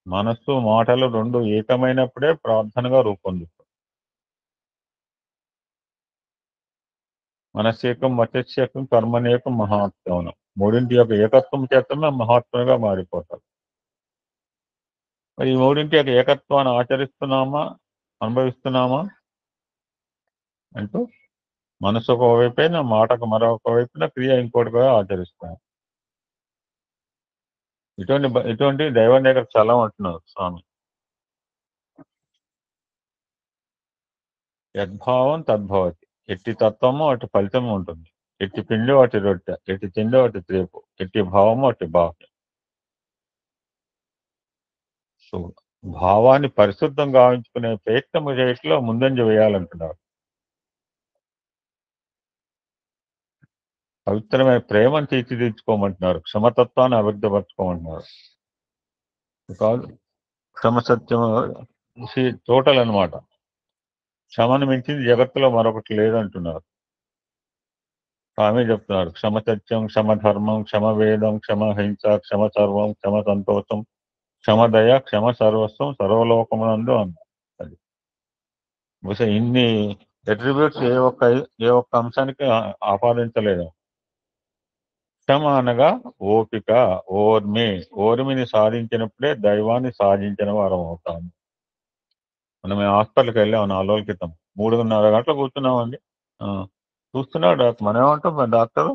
మనస్సు మాటలు రెండు ఏకమైనప్పుడే ప్రార్థనగా రూపొందుతుంది. మనస్సేకం వచస్సేకం కర్మనేకం మహాత్మనం. మూడింటి యొక్క ఏకత్వం చేతమే మహాత్ముగా మారిపోతారు. మరి ఈ మూడింటి యొక్క ఏకత్వాన్ని ఆచరిస్తున్నామా, అనుభవిస్తున్నామా అంటూ మనసు ఒక వైపైన, మాటకు మరొక వైపున, క్రియ ఇంకోటిగా ఆచరిస్తాం. ఇటువంటి దైవం దగ్గర చలం అంటున్నారు స్వామి. యద్భావం తద్భవతి. ఎట్టి తత్వము అటు ఫలితము ఉంటుంది. ఎట్టి పిండి అటు రొట్టె, ఎట్టి తిండి అటు త్రేపు, ఎట్టి భావము అటు బాహ్యం. సో భావాన్ని పరిశుద్ధం గావించుకునే ప్రయత్నం చేయట్లో ముందంజ వేయాలంటున్నారు. పవిత్రమైన ప్రేమను తీర్చిదిద్దుకోమంటున్నారు. క్షమతత్వాన్ని అభివృద్ధిపరచుకోమంటున్నారు. కాదు, క్షమసత్యం టోటల్ అనమాట. క్షమను మించింది జగత్తులో మరొకటి లేదంటున్నారు. స్వామి చెప్తున్నారు, క్షమసత్యం, క్షమధర్మం, క్షమవేదం, క్షమహింస, క్షమ సర్వం, క్షమ సంతోషం, క్షమదయ, క్షమ సర్వస్వం, సర్వలోకమునందు అన్నారు. అది బహుశా ఇన్ని అట్రిబ్యూట్స్ ఏ ఒక్క అంశానికి ఆపాదించలేదు. క్షమ అనగా ఓపిక, ఓర్మిని సాధించినప్పుడే దైవాన్ని సాధించిన వారం అవుతాము. మనం హాస్పిటల్కి వెళ్ళాము 4 రోజుల క్రితం. 3:30 గంటలు కూర్చున్నామండి. చూస్తున్నాడు మనం ఏమంటాం డాక్టర్,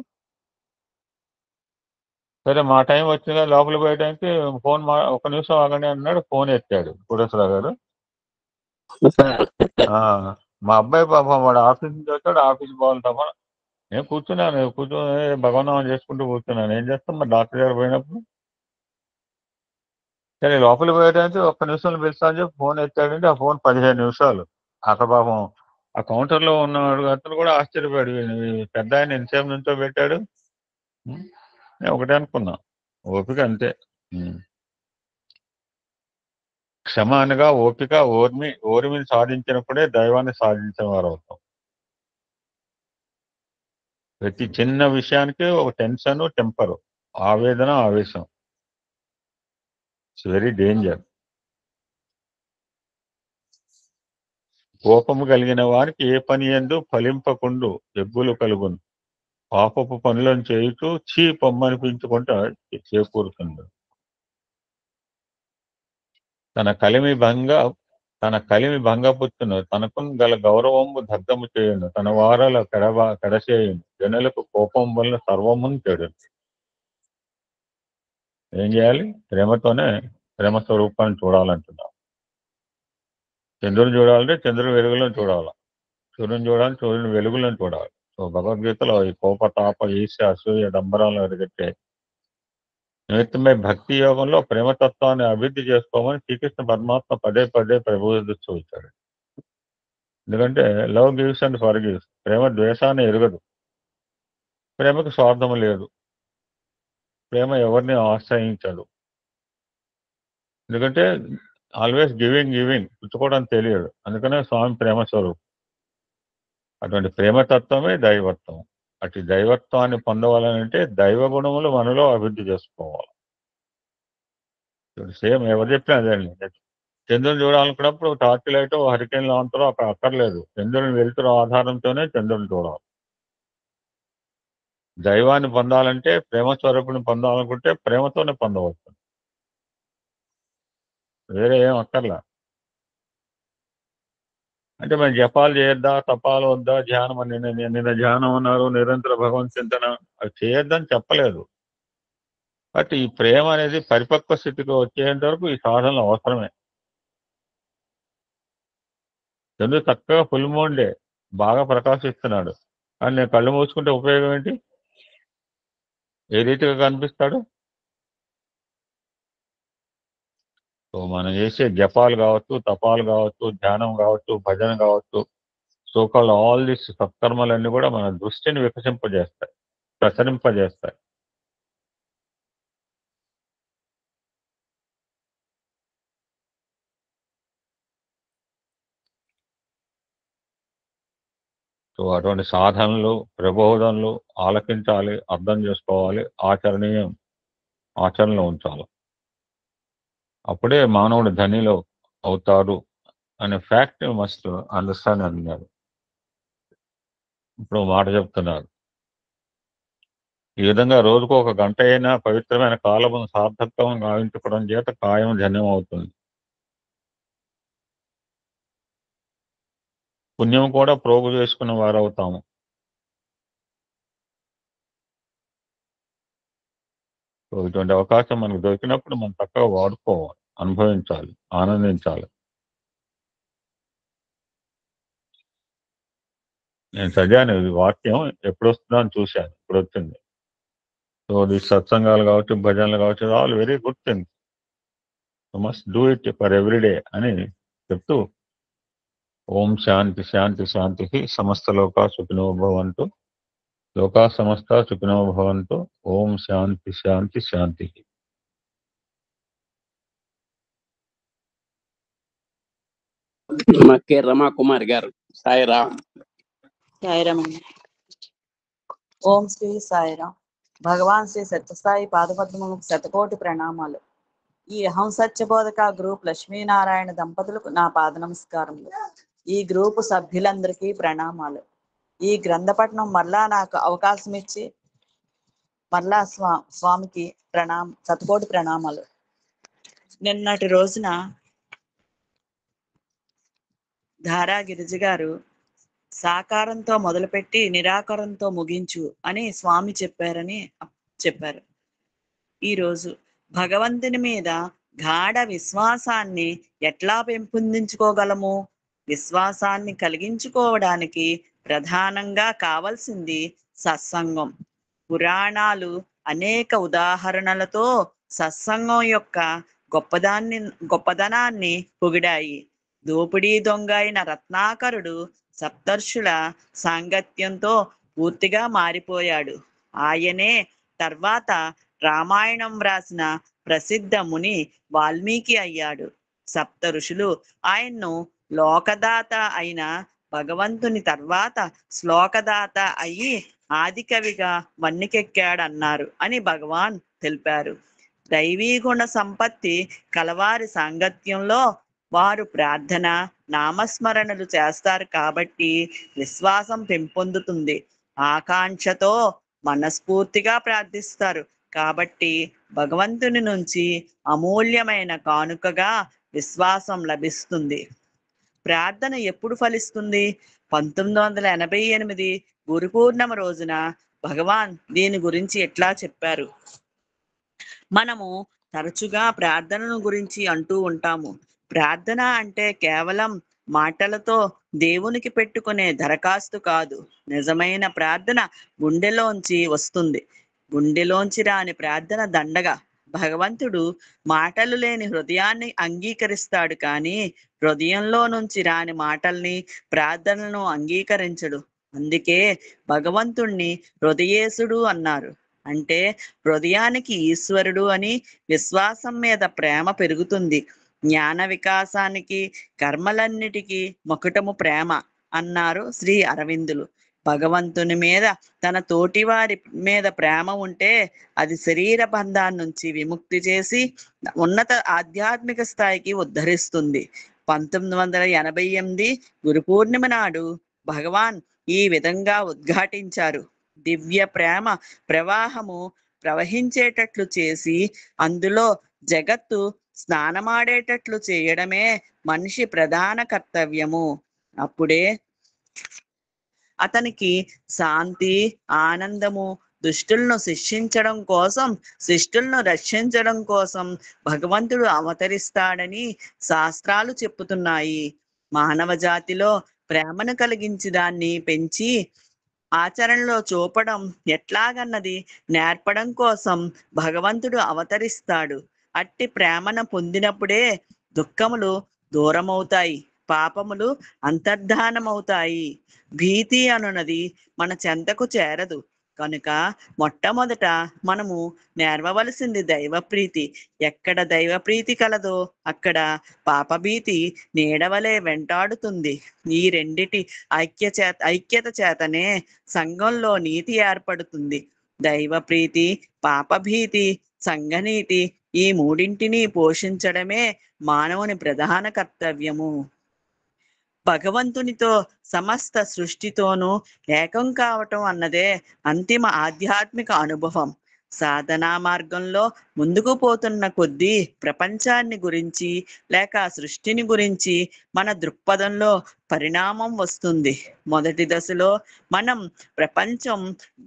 సరే మా టైం వచ్చింది కదా లోపలికి పోయడానికి ఫోన్ ఒక నిమిషం ఆగండి అన్నాడు. ఫోన్ ఎత్తాడు కోటేశ్వరరావు గారు. మా అబ్బాయి పాపం వాడు ఆఫీస్ నుంచి వచ్చాడు. ఆఫీస్ పోవాలి తప్ప నేను కూర్చుని భగవన్నామం చేసుకుంటూ కూర్చున్నాను. ఏం చేస్తాం మరి డాక్టర్ గారు పోయినప్పుడు. సరే లోపలికి పోయడానికి ఒక్క నిమిషంలో పిలుస్తా అని చెప్పి ఫోన్ ఎత్తాడంటే ఆ ఫోన్ 15 నిమిషాలు. అక్కడ పాపం ఆ కౌంటర్లో ఉన్నాడు అతను కూడా ఆశ్చర్యపోయాడు, పెద్ద ఆయన ఎంతసేపు నుంచో పెట్టాడు. నేను ఒకటే అనుకున్నా, ఓపిక అంతే. క్షమ అనగా ఓపిక, ఓర్మిని సాధించినప్పుడే దైవాన్ని సాధించిన వారు అవుతాం. ప్రతి చిన్న విషయానికి ఒక టెన్షన్, టెంపర్, ఆవేదన, ఆవేశం. It's very danger. కోపము కలిగిన వారికి ఏ పని యందు ఫలింపకుండు ఎగ్గులు కలుగును. పాపపు పనులను చేయుతూ చీ పొమ్మనిపించుకుంటా చేకూరుతుంది. తన కలిమి భంగపుచ్చును, తనకు గల గౌరవము దగ్ధము చేయును, తన వారల కడసేయును, జనులకు కోపం వల్ల సర్వమును చెడు. ఏం చేయాలి? ప్రేమతోనే ప్రేమ స్వరూపాన్ని చూడాలంటున్నాం. చంద్రుని చూడాలంటే చంద్రుని వెలుగులను చూడాలి, సూర్యుని చూడాలి సూర్యుని వెలుగులను చూడాలి. సో భగవద్గీతలో ఈ కోపతాప ఈర్ష్య అసూయ డంబరాలను ఎరగట్టే నిమిత్తమై భక్తి యోగంలో ప్రేమతత్వాన్ని అభివృద్ధి చేసుకోమని శ్రీకృష్ణ పరమాత్మ పదే పదే ప్రబోధిస్తూ వచ్చాడు. ఎందుకంటే love gives and forgives. ప్రేమ ద్వేషాన్ని ఎరగదు, ప్రేమకు స్వార్థము లేదు, ప్రేమ ఎవరిని ఆశ్రయించదు. ఎందుకంటే ఆల్వేస్ గివింగ్ పుచ్చుకోవడం తెలియదు. అందుకనే స్వామి ప్రేమ స్వరూపం. అటువంటి ప్రేమతత్వమే దైవత్వం. అటు దైవత్వాన్ని పొందవాలంటే దైవ గుణములు మనలో అభివృద్ధి చేసుకోవాలి. సేమ్ ఎవరు చెప్పినా అదే. చంద్రుని చూడాలనుకున్నప్పుడు టార్చ్ లైట్ హరికేన్ లాంతరో అక్కడ అక్కర్లేదు. చంద్రుని వెలుతురు ఆధారంతోనే చంద్రుని చూడాలి. దైవాన్ని పొందాలంటే, ప్రేమ స్వరూపుని పొందాలనుకుంటే ప్రేమతోనే పొందవచ్చు. వేరే ఏం అక్కర్లా. అంటే మరి జపాలు చేయొద్దా, తపాలు వద్దా, ధ్యానం అని నిన్న ధ్యానం అన్నారు, నిరంతర భగవంత్ చింతన అది చేయొద్దని చెప్పలేదు. బట్ ఈ ప్రేమ అనేది పరిపక్వ స్థితికి వచ్చేంత వరకు ఈ సాధనలు అవసరమే. చంద్రుడు చక్కగా ఫుల్ మూన్ డే బాగా ప్రకాశిస్తున్నాడు, కానీ నేను కళ్ళు మూసుకుంటే ఉపయోగం ఏంటి? ఏ రీతిగా కనిపిస్తాడు? సో మనం చేసే జపాలు కావచ్చు, తపాలు కావచ్చు, ధ్యానం కావచ్చు, భజన కావచ్చు, సోకాల్ ఆల్ దిస్ సత్కర్మలన్నీ కూడా మన దృష్టిని వికసింపజేస్తాయి, ప్రసరింపజేస్తాయి. సో అటువంటి సాధనలు, ప్రబోధనలు ఆలకించాలి, అర్థం చేసుకోవాలి, ఆచరణలో ఉంచాలి. అప్పుడే మానవుడు ధనిలో అవుతాడు అనే ఫ్యాక్ట్ మస్ట్ అండర్స్టాండ్ అన్నారు. ఇప్పుడు మాట చెప్తున్నారు. ఈ విధంగా రోజుకు 1 గంట అయినా పవిత్రమైన కాలమును సార్థకం గావించుకోవడం చేత కాయం ధన్యం అవుతుంది. పుణ్యం కూడా ప్రోగు చేసుకున్న వారవుతాము. సో ఇటువంటి అవకాశం మనకు దొరికినప్పుడు మనం చక్కగా వాడుకోవాలి, అనుభవించాలి, ఆనందించాలి. నేను చదివాను ఈ వాక్యం, ఎప్పుడు వస్తుందో అని చూశాను, ఇప్పుడు వచ్చింది. సో ఈ సత్సంగాలు కావచ్చు, భజనలు కావచ్చు, all very good things. Must do it for every day అని చెప్తూ, ఓం శాంతి శాంతి శాంతి సమస్త లోకా సుఖినో భవంతు, లోకా సమస్త సుఖినో భవంతు, ఓం శాంతి శాంతి శాంతి. మక్కే రమాకుమారి గారు. సాయిరామ్. సాయిరామ్. ఓం శ్రీ సాయిరామ్. భగవాన్ శ్రీ సత్యసాయి పాదపద్మములకు శతకోటి ప్రణామాలు. ఈ అహం సత్యబోధక గ్రూప్ లక్ష్మీనారాయణ దంపతులకు నా పాద నమస్కారములు. ఈ గ్రూపు సభ్యులందరికీ ప్రణామాలు. ఈ గ్రంథపట్నం మరలా నాకు అవకాశం ఇచ్చి మరలా స్వామికి శతకోటి ప్రణామాలు. నిన్నటి రోజున ధారా గిరిజ గారు సాకారంతో మొదలుపెట్టి నిరాకారంతో ముగించు అని స్వామి చెప్పారు. ఈరోజు భగవంతుని మీద గాఢ విశ్వాసాన్ని ఎట్లా పెంపొందించుకోగలము? విశ్వాసాన్ని కలిగించుకోవడానికి ప్రధానంగా కావాల్సింది సత్సంగం. పురాణాలు అనేక ఉదాహరణలతో సత్సంగం యొక్క గొప్పదనాన్ని పొగిడాయి. దోపిడీ దొంగ అయిన రత్నాకరుడు సప్తర్షుల సాంగత్యంతో పూర్తిగా మారిపోయాడు. ఆయనే తర్వాత రామాయణం వ్రాసిన ప్రసిద్ధ ముని వాల్మీకి అయ్యాడు. సప్త ఋషులు ఆయన్ను లోకదాత అయిన భగవంతుని తర్వాత శ్లోకదాత అయ్యి ఆదికవిగా వన్నెకెక్కాడన్నారు అని భగవాన్ తెలిపారు. దైవీ గుణ సంపత్తి కలవారి సాంగత్యంలో వారు ప్రార్థన, నామస్మరణలు చేస్తారు కాబట్టి విశ్వాసం పెంపొందుతుంది. ఆకాంక్షతో మనస్ఫూర్తిగా ప్రార్థిస్తారు కాబట్టి భగవంతుని నుంచి అమూల్యమైన కానుకగా విశ్వాసం లభిస్తుంది. ప్రార్థన ఎప్పుడు ఫలిస్తుంది? 1988 గురు పూర్ణిమ రోజున భగవాన్ దీని గురించి ఎట్లా చెప్పారు. మనము తరచుగా ప్రార్థనను గురించి అంటూ ఉంటాము. ప్రార్థన అంటే కేవలం మాటలతో దేవునికి పెట్టుకునే దరఖాస్తు కాదు. నిజమైన ప్రార్థన గుండెలోంచి వస్తుంది. గుండెలోంచి రాని ప్రార్థన దండగా. భగవంతుడు మాటలు లేని హృదయాన్ని అంగీకరిస్తాడు, కానీ హృదయంలో నుంచి రాని మాటల్ని, ప్రార్థనలను అంగీకరించడు. అందుకే భగవంతుణ్ణి హృదయేశుడు అన్నారు. అంటే హృదయానికి ఈశ్వరుడు అని. విశ్వాసం మీద ప్రేమ పెరుగుతుంది. జ్ఞాన వికాసానికి, కర్మలన్నిటికీ మొకటము ప్రేమ అన్నారు శ్రీ అరవిందులు. భగవంతుని మీద తన తోటివారి మీద ప్రేమ ఉంటే అది శరీర బంధాన్ని నుంచి విముక్తి చేసి ఉన్నత ఆధ్యాత్మిక స్థాయికి ఉద్ధరిస్తుంది. 1988 గురు పూర్ణిమ నాడు భగవాన్ ఈ విధంగా ఉద్ఘాటించారు. దివ్య ప్రేమ ప్రవాహము ప్రవహించేటట్లు చేసి అందులో జగత్తు స్నానమాడేటట్లు చేయడమే మనిషి ప్రధాన కర్తవ్యము. అప్పుడే అతనికి శాంతి, ఆనందము, దుష్టులను శిక్షించడం కోసం, శిష్టులను రక్షించడం కోసం భగవంతుడు అవతరిస్తాడని శాస్త్రాలు చెప్పుతున్నాయి. మానవ జాతిలో ప్రేమను కలిగించి దాన్ని పెంచి ఆచరణలో చూపడం ఎట్లాగన్నది నేర్పడం కోసం భగవంతుడు అవతరిస్తాడు. అట్టి ప్రేమను పొందినప్పుడే దుఃఖములు దూరమవుతాయి, పాపములు అంతర్ధానమవుతాయి. భీతి అనున్నది మన చెంతకు చేరదు. కనుక మొట్టమొదట మనము నేర్వవలసింది దైవప్రీతి. ఎక్కడ దైవప్రీతి కలదో అక్కడ పాపభీతి నీడవలే వెంటాడుతుంది. ఈ రెండిటి ఐక్యత చేతనే సంఘంలో నీతి ఏర్పడుతుంది. దైవప్రీతి, పాపభీతి, సంఘనీతి ఈ మూడింటిని పోషించడమే మానవుని ప్రధాన కర్తవ్యము. భగవంతునితో సమస్త సృష్టితోనూ ఏకం కావటం అన్నదే అంతిమ ఆధ్యాత్మిక అనుభవం. సాధనా మార్గంలో ముందుకు పోతున్న కొద్దీ ప్రపంచాన్ని గురించి లేక సృష్టిని గురించి మన దృక్పథంలో పరిణామం వస్తుంది. మొదటి దశలో మనం ప్రపంచం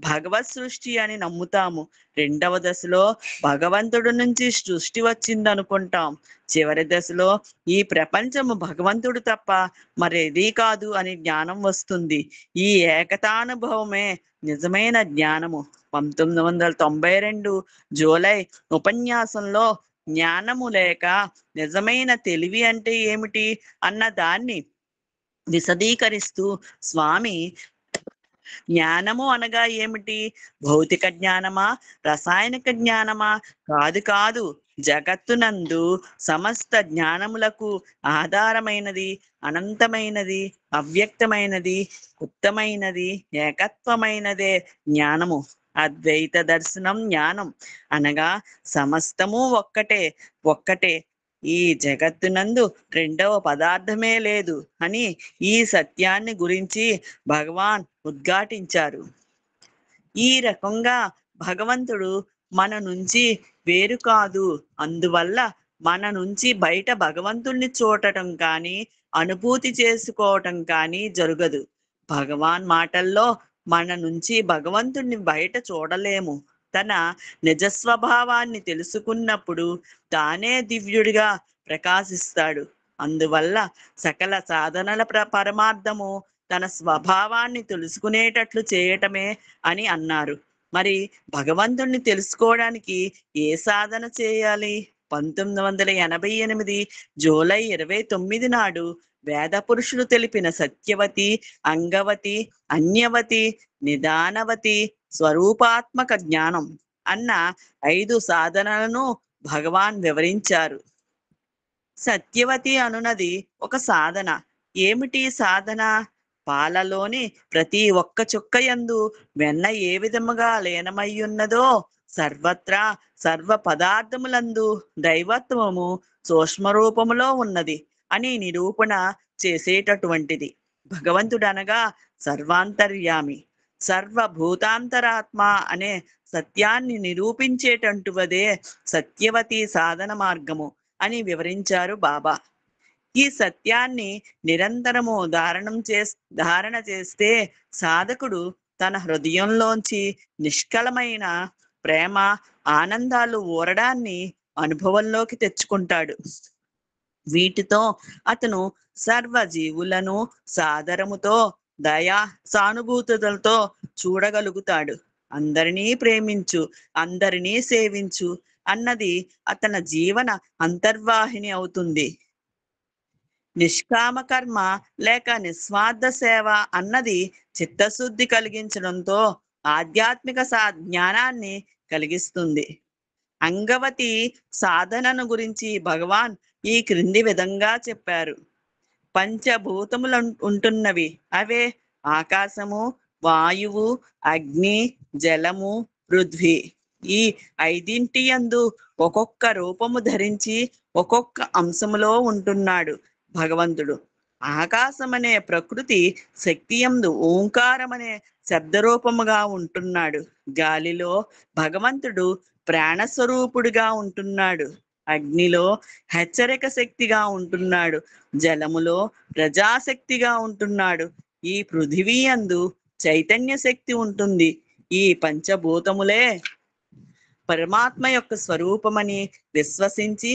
భగవత్ సృష్టి అని నమ్ముతాము. రెండవ దశలో భగవంతుడి నుంచి సృష్టి వచ్చిందనుకుంటాం. చివరి దశలో ఈ ప్రపంచము భగవంతుడు తప్ప మరేదీ కాదు అని జ్ఞానం వస్తుంది. ఈ ఏకతానుభవమే నిజమైన జ్ఞానము. 1992 జూలై ఉపన్యాసంలో జ్ఞానము లేక నిజమైన తెలివి అంటే ఏమిటి అన్న దాన్ని విశదీకరిస్తూ స్వామి జ్ఞానము అనగా ఏమిటి? భౌతిక జ్ఞానమా, రసాయనిక జ్ఞానమా? కాదు కాదు, జగత్తునందు సమస్త జ్ఞానములకు ఆధారమైనది, అనంతమైనది, అవ్యక్తమైనది, గుప్తమైనది, ఏకత్వమైనదే జ్ఞానము. అద్వైత దర్శనం జ్ఞానం అనగా సమస్తము ఒక్కటే. ఈ జగత్తునందు రెండవ పదార్థమే లేదు అని ఈ సత్యాన్ని గురించి భగవాన్ ఉద్ఘాటించారు. ఈ రకంగా భగవంతుడు మన నుంచి వేరు కాదు. అందువల్ల మన నుంచి బయట భగవంతుణ్ణి చూడటం కానీ అనుభూతి చేసుకోవటం కానీ జరగదు. భగవాన్ మాటల్లో మన నుంచి భగవంతుణ్ణి బయట చూడలేము. తన నిజస్వభావాన్ని తెలుసుకున్నప్పుడు తానే దివ్యుడిగా ప్రకాశిస్తాడు. అందువల్ల సకల సాధనల పరమార్థము తన స్వభావాన్ని తెలుసుకునేటట్లు చేయటమే అని అన్నారు. మరి భగవంతుణ్ణి తెలుసుకోవడానికి ఏ సాధన చేయాలి? 1988 జూలై 29 నాడు వేద పురుషులు తెలిపిన సత్యవతి, అంగవతి, అన్యవతి, నిదానవతి, స్వరూపాత్మక జ్ఞానం అన్న 5 సాధనలను భగవాన్ వివరించారు. సత్యవతి అనున్నది ఒక సాధన. ఏమిటి సాధన? పాలలోని ప్రతి ఒక్క చుక్క యందు వెన్న ఏ విధముగా లీనమయ్యున్నదో సర్వత్రా సర్వ పదార్థములందు దైవత్వము సూక్ష్మరూపములో ఉన్నది అని నిరూపణ చేసేటటువంటిది. భగవంతుడు అనగా సర్వాంతర్యామి, సర్వభూతాంతరాత్మ అనే సత్యాన్ని నిరూపించేటటువంటిదే సత్యవతి సాధన మార్గము అని వివరించారు బాబా. ఈ సత్యాన్ని నిరంతరము ధారణ చేస్తే సాధకుడు తన హృదయంలోంచి నిష్కలమైన ప్రేమ, ఆనందాలు ఊరడాన్ని అనుభవంలోకి తెచ్చుకుంటాడు. వీటితో అతను సర్వజీవులను సాదరముతో, దయా సానుభూతులతో చూడగలుగుతాడు. అందరినీ ప్రేమించు, అందరినీ సేవించు అన్నది అతని జీవన అంతర్వాహిని అవుతుంది. నిష్కామ కర్మ లేక నిస్వార్థ సేవ అన్నది చిత్తశుద్ధి కలిగించడంతో ఆధ్యాత్మిక జ్ఞానాన్ని కలిగిస్తుంది. అంగవతి సాధనను గురించి భగవాన్ ఈ క్రింది విధంగా చెప్పారు. పంచభూతములు ఉంటున్నవి. అవే ఆకాశము, వాయువు, అగ్ని, జలము, పృథ్వీ. ఈ ఐదింటి యందు ఒక్కొక్క రూపము ధరించి ఒక్కొక్క అంశములో ఉంటున్నాడు భగవంతుడు. ఆకాశమనే ప్రకృతి శక్తి యందు ఓంకారమనే శబ్దరూపముగా ఉంటున్నాడు. గాలిలో భగవంతుడు ప్రాణస్వరూపుడుగా ఉంటున్నాడు. అగ్నిలో హెచ్చరిక శక్తిగా ఉంటున్నాడు. జలములో ప్రజాశక్తిగా ఉంటున్నాడు. ఈ పృథివీ యందు చైతన్య శక్తి ఉంటుంది. ఈ పంచభూతములే పరమాత్మ యొక్క స్వరూపమని విశ్వసించి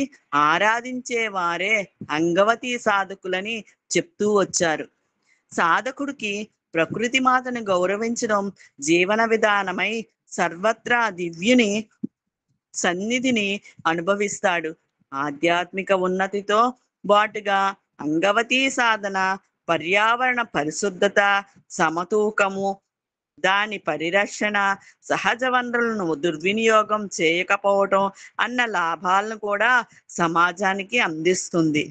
ఆరాధించే వారే అంగవతి సాధకులని చెప్తూ వచ్చారు. సాధకుడికి ప్రకృతి మాతను గౌరవించడం జీవన విధానమై సర్వత్రా దివ్యుని సన్నిధిని అనుభవిస్తాడు. ఆధ్యాత్మిక ఉన్నతితో బాటుగా అంగవతి సాధన పర్యావరణ పరిశుద్ధత, సమతూకము, దాని పరిరక్షణ, సహజ వనరులను దుర్వినియోగం చేయకపోవటం అన్న లాభాలను కూడా సమాజానికి అందిస్తుంది.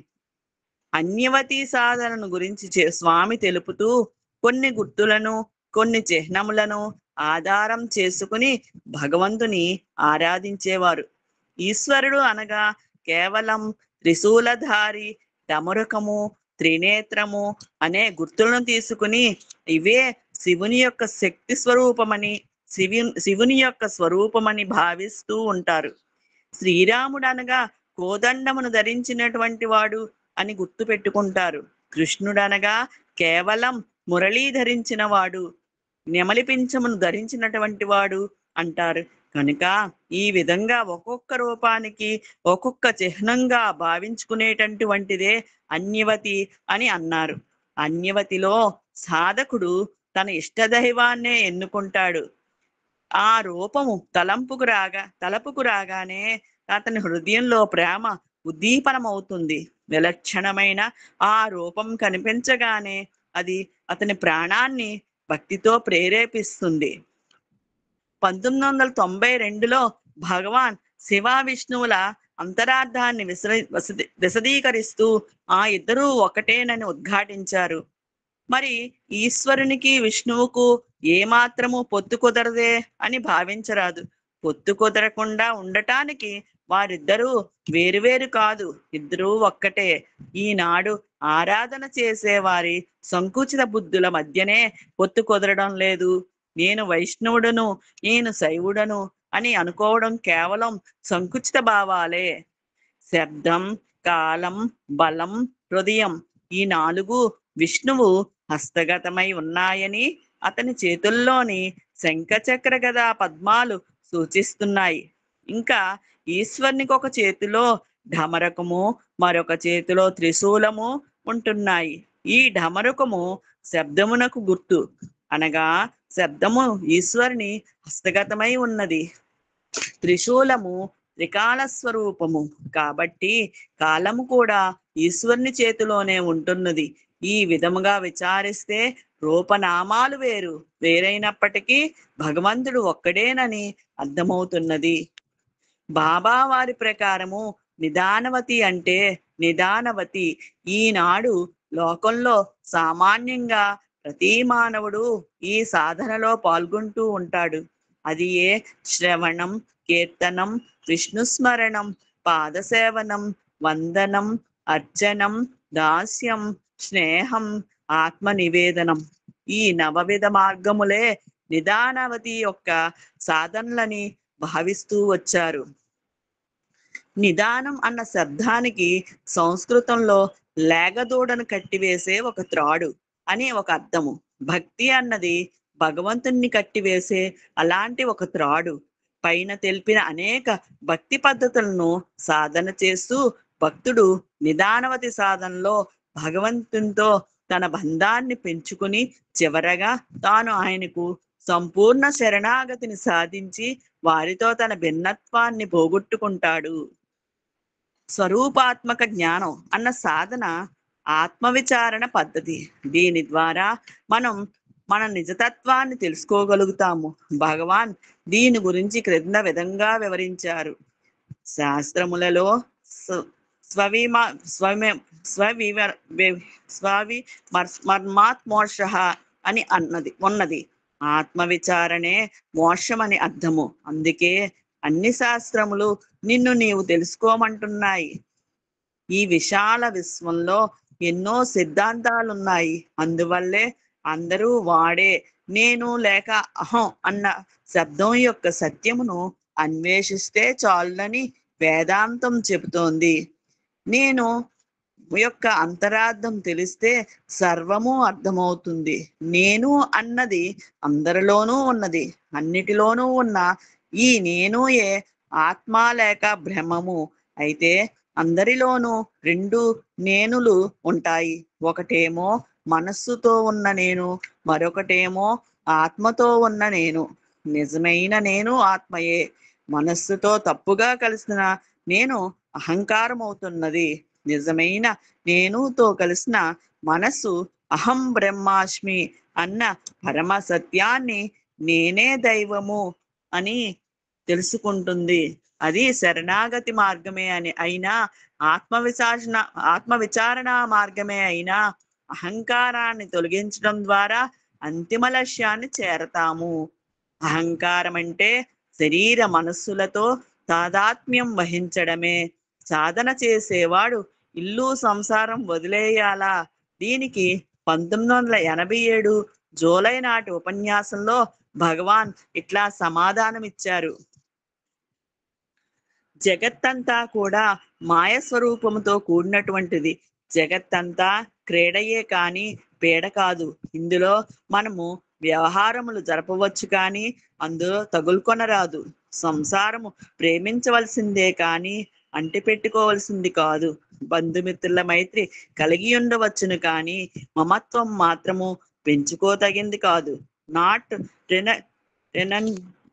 అన్యవతి సాధనను గురించి స్వామి తెలుపుతూ కొన్ని గుర్తులను, కొన్ని చిహ్నములను ఆధారం చేసుకుని భగవంతుని ఆరాధించేవారు. ఈశ్వరుడు అనగా కేవలం త్రిశూలధారి, డమరుకము, త్రినేత్రము అనే గుర్తులను తీసుకుని ఇవే శివుని యొక్క శక్తి స్వరూపమని, శివుని యొక్క స్వరూపమని భావిస్తూ ఉంటారు. శ్రీరాముడు అనగా కోదండమును ధరించినటువంటి వాడు అని గుర్తు పెట్టుకుంటారు. కృష్ణుడు అనగా కేవలం మురళీ ధరించిన వాడు, నెమలి పింఛమును ధరించినటువంటి వాడు అంటారు. కనుక ఈ విధంగా ఒక్కొక్క రూపానికి ఒక్కొక్క చిహ్నంగా భావించుకునేటటువంటిదే అన్యవతి అని అన్నారు. అన్యవతిలో సాధకుడు తన ఇష్టదైవాన్నే ఎన్నుకుంటాడు. ఆ రూపము తలపుకు రాగానే అతని హృదయంలో ప్రేమ ఉద్దీపనమవుతుంది. విలక్షణమైన ఆ రూపం కనిపించగానే అది అతని ప్రాణాన్ని భక్తితో ప్రేరేపిస్తుంది. 1992లో భగవాన్ శివ విష్ణువుల అంతరార్థాన్ని విశదీకరిస్తూ ఆ ఇద్దరూ ఒకటేనని ఉద్ఘాటించారు. మరి ఈశ్వరునికి విష్ణువుకు ఏమాత్రము పొత్తు కుదరదే అని భావించరాదు. పొత్తు కుదరకుండా ఉండటానికి వారిద్దరూ వేరువేరు కాదు, ఇద్దరూ ఒక్కటే. ఈనాడు ఆరాధన చేసే వారి సంకుచిత బుద్ధుల మధ్యనే పొత్తు కుదరడం లేదు. నేను వైష్ణవుడను, నేను శైవుడను అని అనుకోవడం కేవలం సంకుచిత భావాలే. శబ్దం, కాలం, బలం, హృదయం ఈ 4 విష్ణువు హస్తగతమై ఉన్నాయని అతని చేతుల్లోని శంఖచక్ర గదా పద్మాలు సూచిస్తున్నాయి. ఇంకా ఈశ్వరునికి ఒక చేతిలో ఢమరకము, మరొక చేతిలో త్రిశూలము ఉంటున్నాయి. ఈ ఢమరకము శబ్దమునకు గుర్తు, అనగా శబ్దము ఈశ్వరుని హస్తగతమై ఉన్నది. త్రిశూలము త్రికాల స్వరూపము కాబట్టి కాలము కూడా ఈశ్వరుని చేతిలోనే ఉంటున్నది. ఈ విధముగా విచారిస్తే రూపనామాలు వేరైనప్పటికీ భగవంతుడు ఒక్కడేనని అర్థమవుతున్నది. బాబా వారి ప్రకారము నిదానవతి అంటే నిదానవతి. ఈనాడు లోకంలో సామాన్యంగా ప్రతి మానవుడు ఈ సాధనలో పాల్గొంటూ ఉంటాడు. అది ఏ శ్రవణం, కీర్తనం, విష్ణుస్మరణం, పాదసేవనం, వందనం, అర్చనం, దాస్యం, స్నేహం, ఆత్మ నివేదనం. ఈ 9 మార్గములే నిదానవతి యొక్క సాధనలని భావిస్తూ వచ్చారు. నిదానం అన్న శబ్దానికి సంస్కృతంలో లేగదూడను కట్టివేసే ఒక త్రాడు అని ఒక అర్థము. భక్తి అన్నది భగవంతుణ్ణి కట్టివేసే అలాంటి ఒక త్రాడు. పైన తెలిపిన అనేక భక్తి పద్ధతులను సాధన చేస్తూ భక్తుడు నిదానవతి సాధనలో భగవంతునితో తన బంధాన్ని పెంచుకుని చివరగా తాను ఆయనకు సంపూర్ణ శరణాగతిని సాధించి వారితో తన భిన్నత్వాన్ని పోగొట్టుకుంటాడు. స్వరూపాత్మక జ్ఞానం అన్న సాధన ఆత్మవిచారణ పద్ధతి. దీని ద్వారా మనం మన నిజతత్వాన్ని తెలుసుకోగలుగుతాము. భగవాన్ దీని గురించి క్రింద విధంగా వివరించారు. శాస్త్రములలో మర్మాత్మోష అని ఉన్నది. ఆత్మవిచారణే మోక్షమని అర్థము. అందుకే అన్ని శాస్త్రములు నిన్ను నీవు తెలుసుకోమంటున్నాయి. ఈ విశాల విశ్వంలో ఎన్నో సిద్ధాంతాలున్నాయి. అందువల్లే అందరూ వాడే, నేను లేక అహం అన్న శబ్దం యొక్క సత్యమును అన్వేషిస్తే చాలునని వేదాంతం చెబుతోంది. నేను యొక్క అంతరార్థం తెలిస్తే సర్వము అర్థమవుతుంది. నేను అన్నది అందరిలోనూ ఉన్నది. అన్నిటిలోనూ ఉన్న ఈ నేను ఏ ఆత్మ లేక బ్రహ్మము. అయితే అందరిలోనూ రెండు నేనులు ఉంటాయి. ఒకటేమో మనస్సుతో ఉన్న నేను, మరొకటేమో ఆత్మతో ఉన్న నేను. నిజమైన నేను ఆత్మయే. మనస్సుతో తప్పుగా కలిసిన నేను అహంకారం అవుతున్నది. నిజమైన నేనుతో కలిసిన మనస్సు అహం బ్రహ్మాస్మి అన్న పరమ సత్యాన్ని, నేనే దైవము అని తెలుసుకుంటుంది. అది శరణాగతి మార్గమే అయినా, ఆత్మవిచారణ మార్గమే అయినా అహంకారాన్ని తొలగించడం ద్వారా అంతిమ లక్ష్యాన్ని చేరతాము. అహంకారం అంటే శరీర మనస్సులతో తాదాత్మ్యం వహించడమే. సాధన చేసేవాడు ఇల్లు సంసారం వదిలేయాలా? దీనికి 1987 జూలై నాటి ఉపన్యాసంలో భగవాన్ ఇట్లా సమాధానమిచ్చారు. జగత్తంతా కూడా మాయ స్వరూపముతో కూడినటువంటిది. జగత్తంతా క్రీడయే కాని పీడ కాదు. ఇందులో మనము వ్యవహారములు జరపవచ్చు కానీ అందులో తగులుకొనరాదు. సంసారము ప్రేమించవలసిందే కానీ అంటిపెట్టుకోవలసింది కాదు. బంధుమిత్రుల మైత్రి కలిగి ఉండవచ్చును కానీ మమత్వం మాత్రము పెంచుకోదగింది కాదు. Not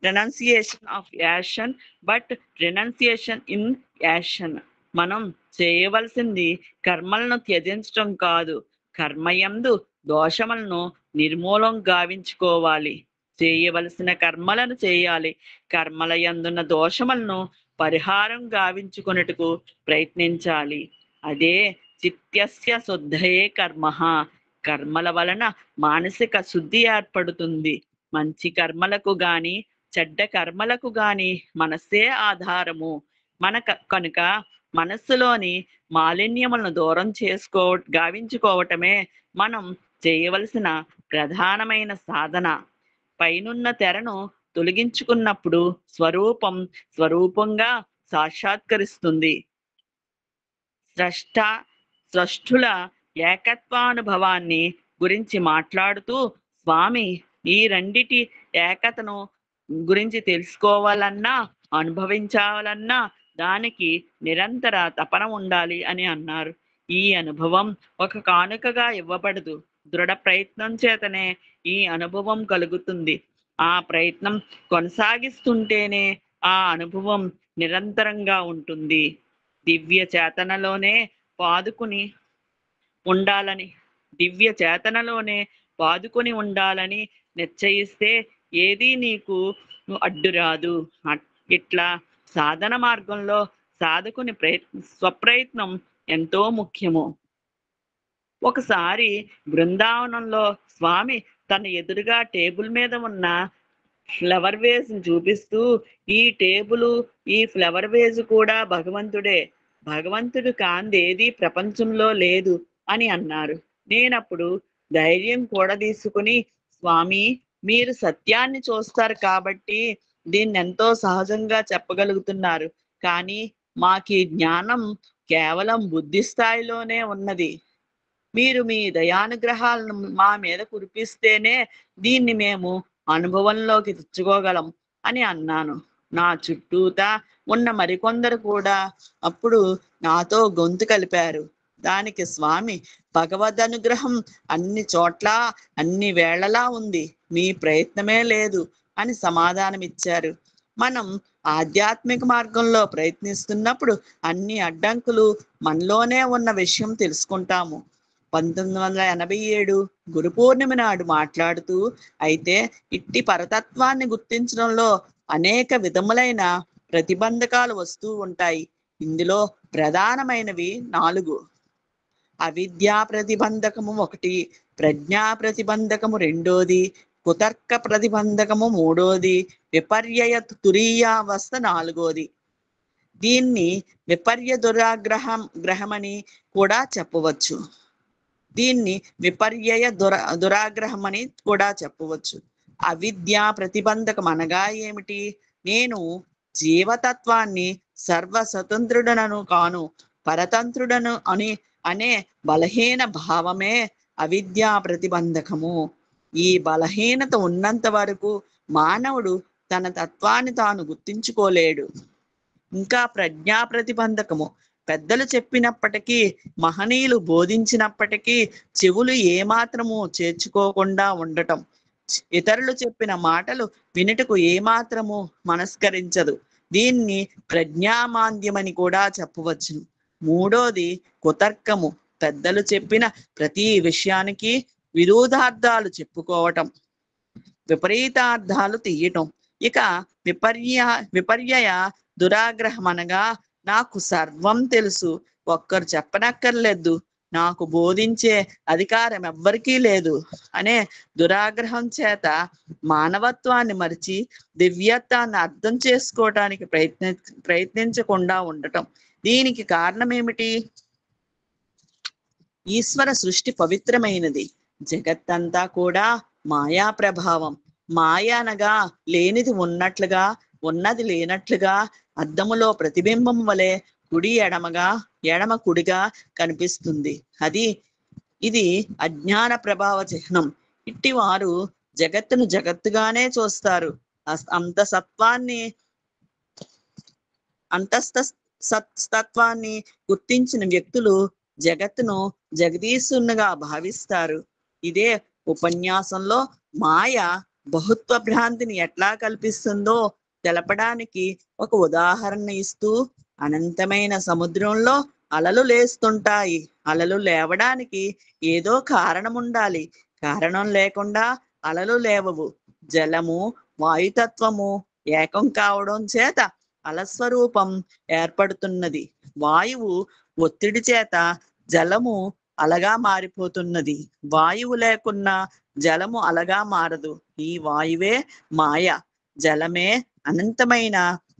renunciation of action but renunciation in action. మనం చేయవలసింది కర్మలను త్యజించడం కాదు, కర్మయందు దోషములను నిర్మూలం గావించుకోవాలి. చేయవలసిన కర్మలను చేయాలి. కర్మల యందున్న దోషములను పరిహారం గావించుకొనుటకు ప్రయత్నించాలి. అదే చిత్తస్య శుద్ధయే కర్మ. కర్మల వలన మానసిక శుద్ధి ఏర్పడుతుంది. మంచి కర్మలకు గాని చెడ్డ కర్మలకు గాని మనస్సే ఆధారము. కనుక మనస్సులోని మాలిన్యములను దూరం గావించుకోవటమే మనం చేయవలసిన ప్రధానమైన సాధన. పైనున్న తెరను తొలగించుకున్నప్పుడు స్వరూపంగా సాక్షాత్కరిస్తుంది. స్రష్టుల ఏకత్వానుభవాన్ని గురించి మాట్లాడుతూ స్వామి ఈ రెండిటి ఏకతను గురించి తెలుసుకోవాలన్నా అనుభవించాలన్నా దానికి నిరంతర తపన ఉండాలి అని అన్నారు. ఈ అనుభవం ఒక కానుకగా ఇవ్వబడదు. దృఢ ప్రయత్నం చేతనే ఈ అనుభవం కలుగుతుంది. ఆ ప్రయత్నం కొనసాగిస్తుంటేనే ఆ అనుభవం నిరంతరంగా ఉంటుంది. దివ్య చేతనలోనే పాదుకొని ఉండాలని నిశ్చయిస్తే ఏది నీకు అడ్డురాదు. ఇట్లా సాధన మార్గంలో సాధకుని స్వప్రయత్నం ఎంతో ముఖ్యము. ఒకసారి బృందావనంలో స్వామి తన ఎదురుగా టేబుల్ మీద ఉన్న ఫ్లవర్ వేజ్ చూపిస్తూ, ఈ టేబుల్ ఈ ఫ్లవర్ వేజ్ కూడా భగవంతుడే, భగవంతుడు కాందేది ప్రపంచంలో లేదు అని అన్నారు. నేనప్పుడు ధైర్యం కూడా తీసుకుని, స్వామి మీరు సత్యాన్ని చూస్తారు కాబట్టి దీన్ని ఎంతో సహజంగా చెప్పగలుగుతున్నారు. కానీ మాకి జ్ఞానం కేవలం బుద్ధి స్థాయిలోనే ఉన్నది. మీరు మీ దయానుగ్రహాలను మా మీద కురిపిస్తేనే దీన్ని మేము అనుభవంలోకి తెచ్చుకోగలం అని అన్నాను. నా చుట్టూతా ఉన్న మరికొందరు కూడా అప్పుడు నాతో గొంతు కలిపారు. దానికి స్వామి భగవద్ అనుగ్రహం అన్ని చోట్ల అన్ని వేళలా ఉంది, మీ ప్రయత్నమే లేదు అని సమాధానమిచ్చారు. మనం ఆధ్యాత్మిక మార్గంలో ప్రయత్నిస్తున్నప్పుడు అన్ని అడ్డంకులు మనలోనే ఉన్న విషయం తెలుసుకుంటాము. 1987 గురు పూర్ణిమ నాడు మాట్లాడుతూ, అయితే ఇట్టి పరతత్వాన్ని గుర్తించడంలో అనేక విధములైన ప్రతిబంధకాలు వస్తూ ఉంటాయి. ఇందులో ప్రధానమైనవి 4. అవిద్యా ప్రతిబంధకము 1, ప్రజ్ఞా ప్రతిబంధకము 2, కుతర్క ప్రతిబంధకము మూడోది, విపర్యయ తురీయావస్థ నాలుగోది. దీన్ని విపర్య గ్రహమని కూడా చెప్పవచ్చు. దీన్ని విపర్యయ దురాగ్రహమని కూడా చెప్పవచ్చు. అవిద్యా ప్రతిబంధకం అనగా ఏమిటి? నేను జీవతత్వాన్ని సర్వస్వతంత్రుడను కాను, పరతంత్రుడను అనే బలహీన భావమే అవిద్యా ప్రతిబంధకము. ఈ బలహీనత ఉన్నంత వరకు మానవుడు తన తత్వాన్ని తాను గుర్తించుకోలేడు. ఇంకా ప్రజ్ఞా ప్రతిబంధకము, పెద్దలు చెప్పినప్పటికీ, మహనీయులు బోధించినప్పటికీ చెవులు ఏమాత్రము చేర్చుకోకుండా ఉండటం, ఇతరులు చెప్పిన మాటలు వినుటకు ఏమాత్రము మనస్కరించదు. దీన్ని ప్రజ్ఞామాంద్యమని కూడా చెప్పవచ్చును. మూడోది కుతర్కము, పెద్దలు చెప్పిన ప్రతి విషయానికి విరోధార్థాలు చెప్పుకోవటం, విపరీతార్థాలు తీయటం. ఇక విపర్యయ దురాగ్రహం అనగా నాకు సర్వం తెలుసు, ఒక్కరు చెప్పనక్కర్లేదు, నాకు బోధించే అధికారం ఎవ్వరికీ లేదు అనే దురాగ్రహం చేత మానవత్వాన్ని మరిచి దివ్యత్వాన్ని అర్థం చేసుకోవటానికి ప్రయత్నించకుండా ఉండటం. దీనికి కారణం ఏమిటి? ఈశ్వర సృష్టి పవిత్రమైనది. జగత్తంతా కూడా మాయా ప్రభావం. మాయ అనగా లేనిది ఉన్నట్లుగా, ఉన్నది లేనట్లుగా, అద్దములో ప్రతిబింబం వలె కుడి ఎడమగా, ఎడమ కుడిగా కనిపిస్తుంది. ఇది అజ్ఞాన ప్రభావ చిహ్నం. ఇట్టి వారు జగత్తును జగత్తుగానే చూస్తారు. అంతస్తత్వాన్ని గుర్తించిన వ్యక్తులు జగత్తును జగదీశునిగా భావిస్తారు. ఇదే ఉపన్యాసంలో మాయ బహుత్వ భ్రాంతిని ఎట్లా కల్పిస్తుందో తెలపడానికి ఒక ఉదాహరణ ఇస్తూ, అనంతమైన సముద్రంలో అలలు లేస్తుంటాయి. అలలు లేవడానికి ఏదో కారణం ఉండాలి. కారణం లేకుండా అలలు లేవవు. జలము, వాయుతత్వము ఏకం కావడం చేత అలస్వరూపం ఏర్పడుతున్నది. వాయువు ఒత్తిడి చేత జలము అలగా మారిపోతున్నది. వాయువు లేకున్నా జలము అలగా మారదు. ఈ వాయువే మాయ. జలమే అనంతమైన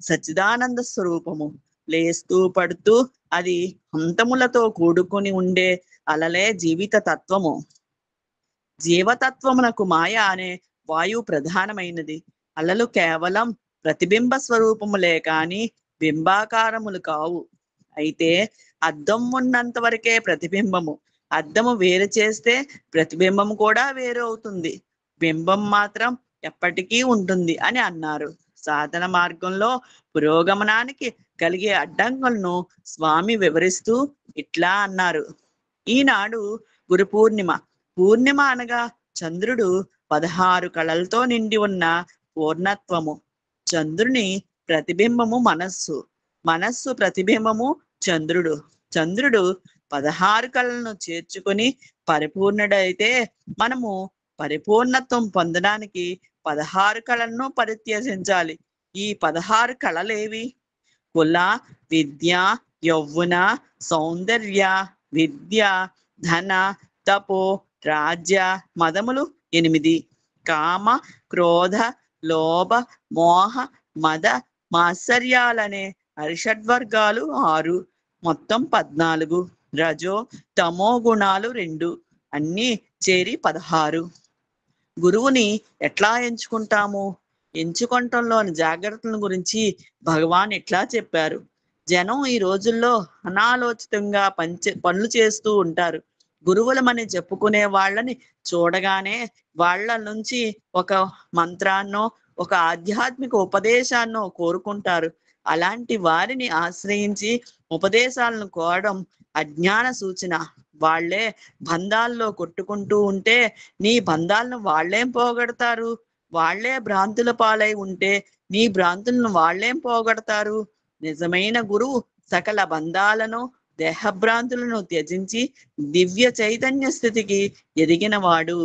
సచ్చిదానంద స్వరూపము. లేస్తూ పడుతూ అది అంతములతో కూడుకుని ఉండే అలలే జీవిత తత్వము. జీవతత్వమునకు మాయ అనే వాయువు ప్రధానమైనది. అలలు కేవలం ప్రతిబింబ స్వరూపములే కాని బింబాకారములు కావు. అయితే అద్దం ఉన్నంత వరకే ప్రతిబింబము. అద్దము వేరు చేస్తే ప్రతిబింబం కూడా వేరు అవుతుంది. బింబం మాత్రం ఎప్పటికీ ఉంటుంది అని అన్నారు. సాధన మార్గంలో పురోగమనానికి కలిగే అడ్డంకులను స్వామి వివరిస్తూ ఇట్లా అన్నారు. ఈనాడు గురు పూర్ణిమ. పూర్ణిమ అనగా చంద్రుడు 16 కళలతో నిండి ఉన్న పూర్ణత్వము. చంద్రుని ప్రతిబింబము మనస్సు. మనస్సు ప్రతిబింబము చంద్రుడు. చంద్రుడు 16 కళలను చేర్చుకొని పరిపూర్ణుడైతే మనము పరిపూర్ణత్వం పొందడానికి 16 కళలను పరిత్యజించాలి. ఈ 16 కళలేవి? కుల, విద్య, యౌవన, సౌందర్య, విద్య, ధన, తపో, రాజ్య, మదములు 8. కామ, క్రోధ, లోభ, మోహ, మద, మాత్సర్యాలనే అరిషడ్వర్గాలు 6. మొత్తం 14. రజో తమో గుణాలు 2. అన్నీ చేరి 16. గురువుని ఎట్లా ఎంచుకుంటాము? ఎంచుకుంటంలోని జాగ్రత్తల గురించి భగవాన్ ఇట్లా చెప్పారు. జనం ఈ రోజుల్లో అనాలోచితంగా పనులు చేస్తూ ఉంటారు. గురువులమని చెప్పుకునే వాళ్ళని చూడగానే వాళ్ళ నుంచి ఒక మంత్రాన్నో, ఒక ఆధ్యాత్మిక ఉపదేశాన్నో కోరుకుంటారు. అలాంటి వారిని ఆశ్రయించి ఉపదేశాలను కోరడం అజ్ఞాన సూచన. వాళ్లే బంధాల్లో కొట్టుకుంటూ ఉంటే నీ బంధాలను వాళ్ళేం పోగొడతారు? వాళ్లే భ్రాంతుల పాలై ఉంటే నీ భ్రాంతులను వాళ్ళేం పోగొడతారు? నిజమైన గురువు సకల బంధాలను, దేహభ్రాంతులను త్యజించి దివ్య చైతన్య స్థితికి ఎదిగినవాడు.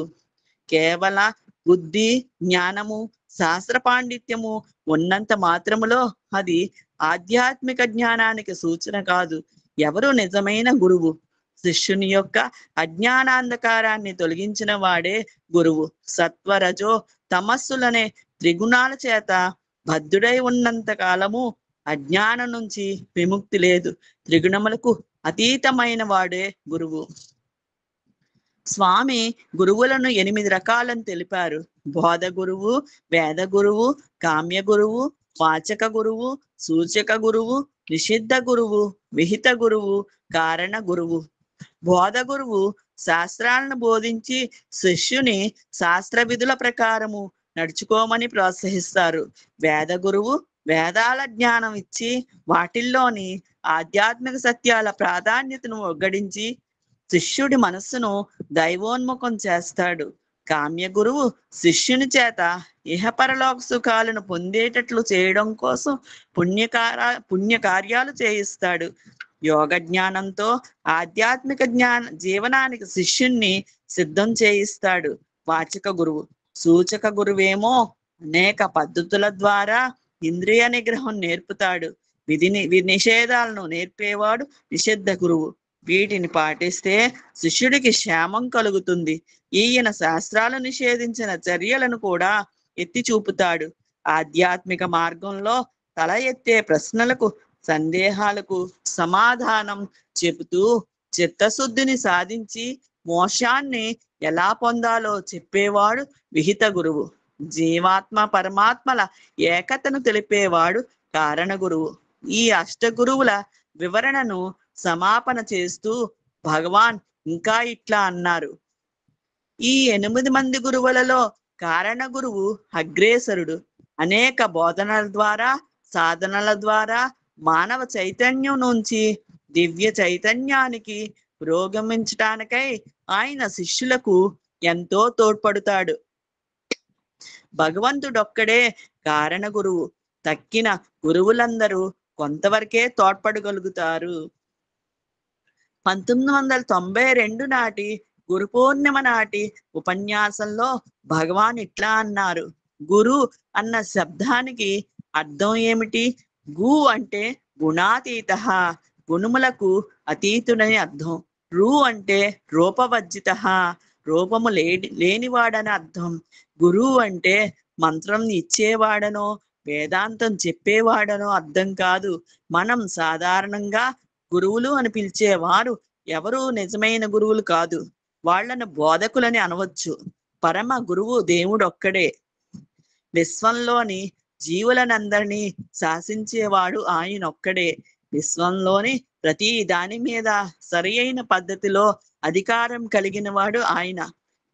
కేవల బుద్ధి, జ్ఞానము, శాస్త్ర పాండిత్యము ఉన్నంత మాత్రములో అది ఆధ్యాత్మిక జ్ఞానానికి సూచన కాదు. ఎవరు నిజమైన గురువు? శిష్యుని యొక్క అజ్ఞానాంధకారాన్ని తొలగించిన వాడే గురువు. సత్వరజో తమస్సులనే త్రిగుణాల చేత బద్ధుడై ఉన్నంత కాలము అజ్ఞానం నుంచి విముక్తి లేదు. త్రిగుణములకు అతీతమైన వాడే గురువు. స్వామి గురువులను 8 రకాలను తెలిపారు. బోధ గురువు, వేద గురువు, కామ్య గురువు, వాచక గురువు, సూచక గురువు, నిషిద్ధ గురువు, విహిత గురువు, కారణ గురువు. బోధ గురువు శాస్త్రాలను బోధించి శిష్యుని శాస్త్ర విధుల ప్రకారము నడుచుకోమని ప్రోత్సహిస్తారు. వేద గురువు వేదాల జ్ఞానం ఇచ్చి వాటిల్లోని ఆధ్యాత్మిక సత్యాల ప్రాధాన్యతను ఒగ్గడించి శిష్యుడి మనస్సును దైవోన్ముఖం చేస్తాడు. కామ్య గురువు శిష్యుని చేత ఇహపరలోక సుఖాలను పొందేటట్లు చేయడం కోసం పుణ్యకార్యాలు చేయిస్తాడు. యోగ జ్ఞానంతో ఆధ్యాత్మిక జీవనానికి శిష్యుణ్ణి సిద్ధం చేయిస్తాడు. వాచక గురువు సూచక గురువేమో అనేక పద్ధతుల ద్వారా ఇంద్రియ నిగ్రహం నేర్పుతాడు. నిషేధాలను నేర్పేవాడు నిషిద్ధ గురువు. వీటిని పాటిస్తే శిష్యుడికి క్షేమం కలుగుతుంది. ఈయన శాస్త్రాలు నిషేధించిన చర్యలను కూడా ఎత్తి చూపుతాడు. ఆధ్యాత్మిక మార్గంలో తల ఎత్తే ప్రశ్నలకు సందేహాలకు సమాధానం చెబుతూ చిత్తశుద్ధిని సాధించి మోక్షాన్ని ఎలా పొందాలో చెప్పేవాడు విహిత గురువు. జీవాత్మ పరమాత్మల ఏకతను తెలిపేవాడు కారణ గురువు. ఈ అష్టగురువుల వివరణను సమాపన చేస్తూ భగవాన్ ఇంకా ఇట్లా అన్నారు. ఈ 8 మంది గురువులలో కారణ గురువు అగ్రేసరుడు. అనేక బోధనల ద్వారా సాధనల ద్వారా మానవ చైతన్యం నుంచి దివ్య చైతన్యానికి పురోగమించటానికై ఆయన శిష్యులకు ఎంతో తోడ్పడుతాడు. భగవంతుడొక్కడే కారణ గురువు. తక్కిన గురువులందరూ కొంతవరకే తోడ్పడగలుగుతారు. 1992 నాటి గురు పౌర్ణిమ నాటి ఉపన్యాసంలో భగవాన్ ఇట్లా అన్నారు. గురు అన్న శబ్దానికి అర్థం ఏమిటి? గు అంటే గుణాతీత, గుణములకు అతీతుడని అర్థం. రు అంటే రూపవర్జిత, రూపము లేనివాడని అర్థం. గురువు అంటే మంత్రం ఇచ్చేవాడనో వేదాంతం చెప్పేవాడనో అర్థం కాదు. మనం సాధారణంగా గురువులు అని పిలిచేవారు ఎవరు నిజమైన గురువులు కాదు. వాళ్లను బోధకులని అనవచ్చు. పరమ గురువు దేవుడొక్కడే. విశ్వంలోని జీవులనందరినీ శాసించేవాడు ఆయనొక్కడే. విశ్వంలోని ప్రతి దాని మీద సరి అయిన పద్ధతిలో అధికారం కలిగిన వాడు ఆయన.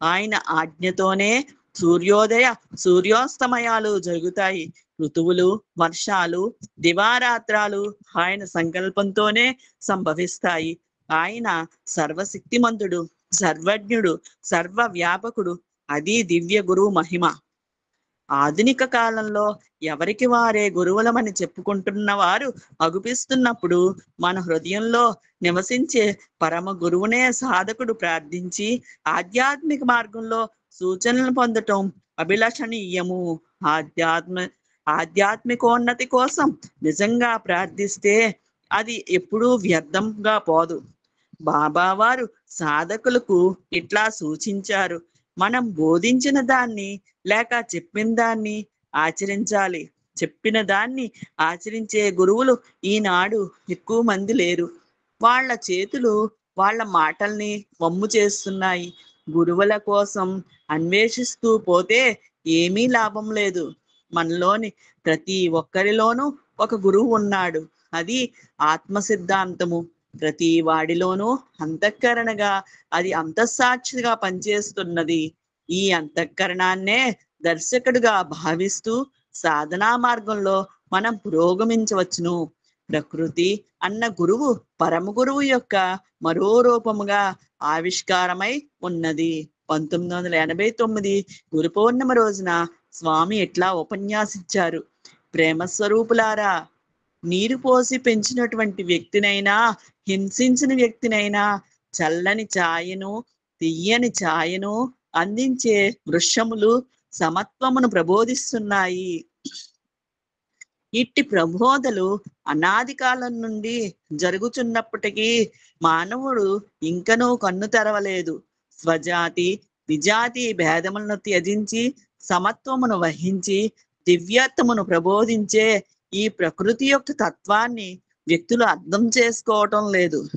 ఆయన ఆజ్ఞతోనే సూర్యోదయ సూర్యోస్తమయాలు జరుగుతాయి. ఋతువులు వర్షాలు దివారాత్రాలు ఆయన సంకల్పంతోనే సంభవిస్తాయి. ఆయన సర్వశక్తిమంతుడు, సర్వజ్ఞుడు, సర్వవ్యాపకుడు. అది దివ్య గురువు మహిమ. ఆధునిక కాలంలో ఎవరికి వారే గురువులమని చెప్పుకుంటున్న వారు అగుపిస్తున్నప్పుడు మన హృదయంలో నివసించే పరమ గురువునే సాధకుడు ప్రార్థించి ఆధ్యాత్మిక మార్గంలో సూచనలు పొందటం అభిలషణీయము. ఆధ్యాత్మికోన్నతి కోసం నిజంగా ప్రార్థిస్తే అది ఎప్పుడూ వ్యర్థంగా పోదు. బాబావారు సాధకులకు ఇట్లా సూచించారు. మనం బోధించిన దాన్ని లేక చెప్పిన దాన్ని ఆచరించాలి. చెప్పిన దాన్ని ఆచరించే గురువులు ఈనాడు ఎక్కువ మంది లేరు. వాళ్ళ చేతులు వాళ్ళ మాటల్ని వమ్ము చేస్తున్నాయి. గురువుల కోసం అన్వేషిస్తూ పోతే ఏమీ లాభం లేదు. మనలోని ప్రతి ఒక్కరిలోనూ ఒక గురువు ఉన్నాడు. అది ఆత్మ సిద్ధాంతము. ప్రతి వాడిలోనూ అంతఃకరణగా అది అంతఃసాక్షిగా పనిచేస్తున్నది. ఈ అంతఃకరణాన్నే దర్శకుడిగా భావిస్తూ సాధనా మార్గంలో మనం పురోగమించవచ్చును. ప్రకృతి అన్న గురువు పరమ గురువు యొక్క మరో రూపముగా ఆవిష్కారమై ఉన్నది. 1989 గురు పౌర్ణిమ రోజున స్వామి ఎట్లా ఉపన్యాసించారు. ప్రేమ స్వరూపులారా, నీరు పోసి పెంచినటువంటి వ్యక్తినైనా హింసించిన వ్యక్తినైనా చల్లని ఛాయను తీయని ఛాయను అందించే వృక్షములు సమత్వమును ప్రబోధిస్తున్నాయి. ఇట్టి ప్రబోధలు అనాది కాలం నుండి జరుగుతున్నప్పటికీ మానవుడు ఇంకనూ కన్ను తెరవలేదు. స్వజాతి విజాతి భేదములను త్యజించి సమత్వమును వహించి దివ్యత్వమును ప్రబోధించే ఈ ప్రకృతి యొక్క తత్వాన్ని వ్యక్తులు అర్థం చేసుకోవటం లేదు.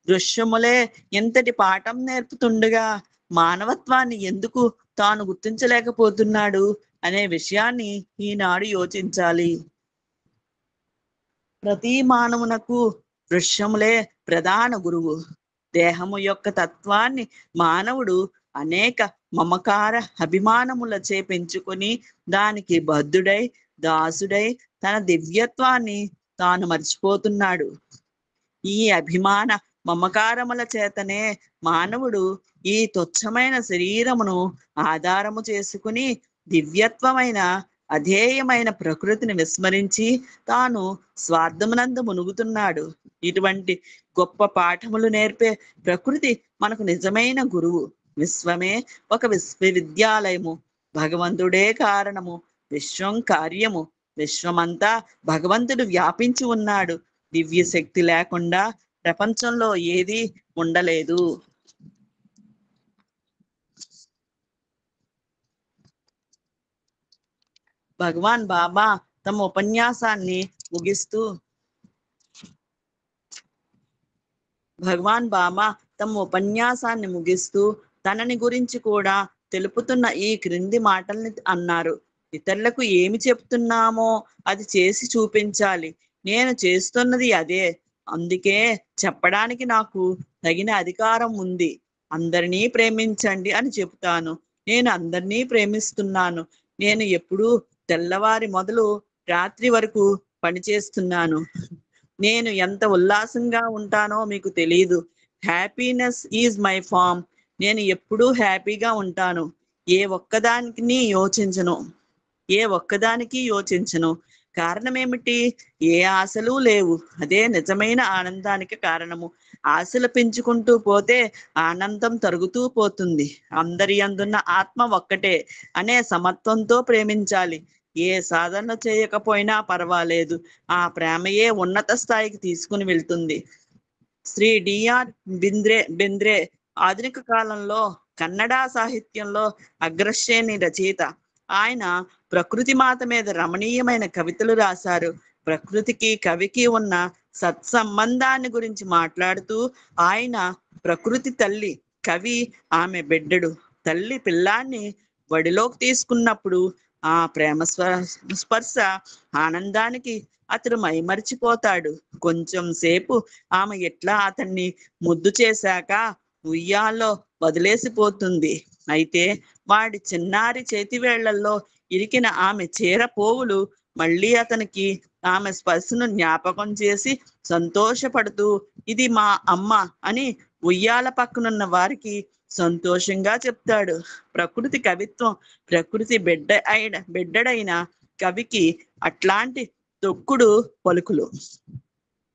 దృశ్యములే ఎంతటి పాఠం నేర్పుతుండగా మానవత్వాన్ని ఎందుకు తాను గుర్తించలేకపోతున్నాడు అనే విషయాన్ని ఈనాడు యోచించాలి. ప్రతి మానవునకు దృశ్యములే ప్రధాన గురువు. దేహము యొక్క తత్వాన్ని మానవుడు అనేక మమకార అభిమానములచే పెంచుకొని దానికి బద్ధుడై దాసుడై తన దివ్యత్వాన్ని తాను మర్చిపోతున్నాడు. ఈ అభిమాన మమకారముల చేతనే మానవుడు ఈ తుచ్చమైన శరీరమును ఆధారము చేసుకుని దివ్యత్వమైన అధేయమైన ప్రకృతిని విస్మరించి తాను స్వార్థమునందు మునుగుతున్నాడు. ఇటువంటి గొప్ప పాఠములు నేర్పే ప్రకృతి మనకు నిజమైన గురువు. విశ్వమే ఒక విశ్వవిద్యాలయము, భగవంతుడే కారణము, విశ్వం కార్యము, విశ్వమంతా భగవంతుడు వ్యాపించి ఉన్నాడు. దివ్య శక్తి లేకుండా ప్రపంచంలో ఏది ఉండలేదు. భగవాన్ బాబా తమ ఉపన్యాసాన్ని ముగిస్తూ తనని గురించి కూడా తెలుపుతున్న ఈ క్రింది మాటల్ని అన్నారు. ఇతరులకు ఏమి చెప్తున్నామో అది చేసి చూపించాలి. నేను చేస్తున్నది అదే. అందుకే చెప్పడానికి నాకు తగిన అధికారం ఉంది. అందరినీ ప్రేమించండి అని చెబుతాను. నేను అందరినీ ప్రేమిస్తున్నాను. నేను ఎప్పుడూ తెల్లవారి మొదలు రాత్రి వరకు పనిచేస్తున్నాను. నేను ఎంత ఉల్లాసంగా ఉంటానో మీకు తెలియదు. Happiness is my form. నేను ఎప్పుడూ హ్యాపీగా ఉంటాను. ఏ ఒక్కదానికి యోచించను. కారణం ఏమిటి? ఏ ఆశలు లేవు. అదే నిజమైన ఆనందానికి కారణము. ఆశలు పెంచుకుంటూ పోతే ఆనందం తరుగుతూ పోతుంది. అందరి అందున్న ఆత్మ ఒక్కటే అనే సమత్వంతో ప్రేమించాలి. ఏ సాధన చేయకపోయినా పర్వాలేదు. ఆ ప్రేమయే ఉన్నత స్థాయికి తీసుకుని వెళ్తుంది. శ్రీ డిఆర్ బెంద్రే ఆధునిక కాలంలో కన్నడ సాహిత్యంలో అగ్రశ్రేణి రచయిత. ఆయన ప్రకృతి మాత మీద రమణీయమైన కవితలు రాశారు. ప్రకృతికి కవికి ఉన్న సత్సంబంధాన్ని గురించి మాట్లాడుతూ ఆయన ప్రకృతి తల్లి, కవి ఆమె బిడ్డడు. తల్లి పిల్లాన్ని వడిలోకి తీసుకున్నప్పుడు ఆ ప్రేమ స్పర్శ ఆనందానికి అతడు మైమరిచిపోతాడు. కొంచెం సేపు ఆమె ఎట్లా అతన్ని ముద్దు చేశాక ఉయ్యాల్లో వదిలేసిపోతుంది. అయితే వాడి చిన్నారి చేతివేళ్లలో ఇరికిన ఆమె చీర పోవులు మళ్ళీ అతనికి ఆమె స్పర్శను జ్ఞాపకం చేసి సంతోషపడుతూ ఇది మా అమ్మ అని ఉయ్యాల పక్కనున్న సంతోషంగా చెప్తాడు. ప్రకృతి కవిత్వం ప్రకృతి బిడ్డడైన కవికి అట్లాంటి తొక్కుడు పలుకులు.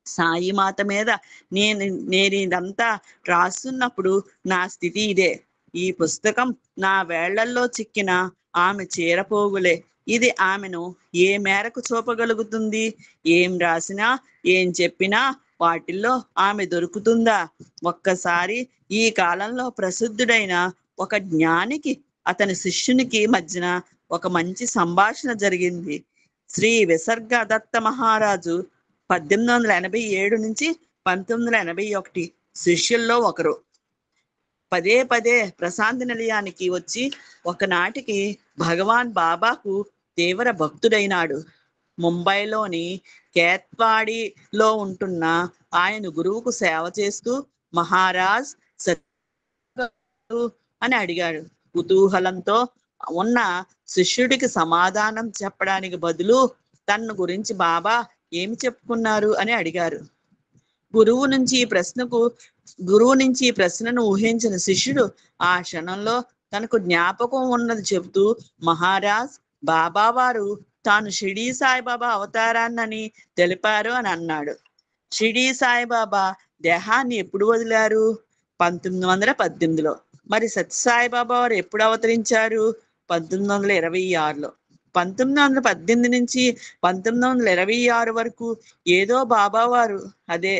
సాయి మాత మీద నేను ఇదంతా రాస్తున్నప్పుడు నా స్థితి ఇదే. ఈ పుస్తకం నా వేళ్లల్లో చిక్కిన ఆమె చీరపోగులే. ఇది ఆమెను ఏ మేరకు చూపగలుగుతుంది? ఏం రాసినా ఏం చెప్పినా వాటిల్లో ఆమె దొరుకుతుందా? ఒక్కసారి ఈ కాలంలో ప్రసిద్ధుడైన ఒక జ్ఞానికి అతని శిష్యునికి మధ్యన ఒక మంచి సంభాషణ జరిగింది. శ్రీ విసర్గ దత్త మహారాజు 1887 నుంచి 1981 శిష్యుల్లో ఒకరు. పదే పదే ప్రశాంతి నిలయానికి వచ్చి ఒకనాటికి భగవాన్ బాబాకు తీవ్ర భక్తుడైనాడు. ముంబైలోని కేత్వాడిలో ఉంటున్న ఆయన గురువుకు సేవ చేస్తూ మహారాజ్ అని అడిగాడు. కుతూహలంతో ఉన్న శిష్యుడికి సమాధానం చెప్పడానికి బదులు తన గురించి బాబా ఏమి చెప్పుకున్నారు అని అడిగారు. గురువు నుంచి ఈ ప్రశ్నను ఊహించిన శిష్యుడు ఆ క్షణంలో తనకు జ్ఞాపకం ఉన్నది చెబుతూ మహారాజ్ బాబా వారు తాను షిరిడీ సాయిబాబా అవతారాన్నని తెలిపారు అని అన్నాడు. షిరిడీ సాయిబాబా దేహాన్ని ఎప్పుడు వదిలారు? 1918లో. మరి సత్యసాయిబాబా వారు ఎప్పుడు అవతరించారు? 1926లో. 1918 నుంచి 1926 వరకు ఏదో బాబావారు అదే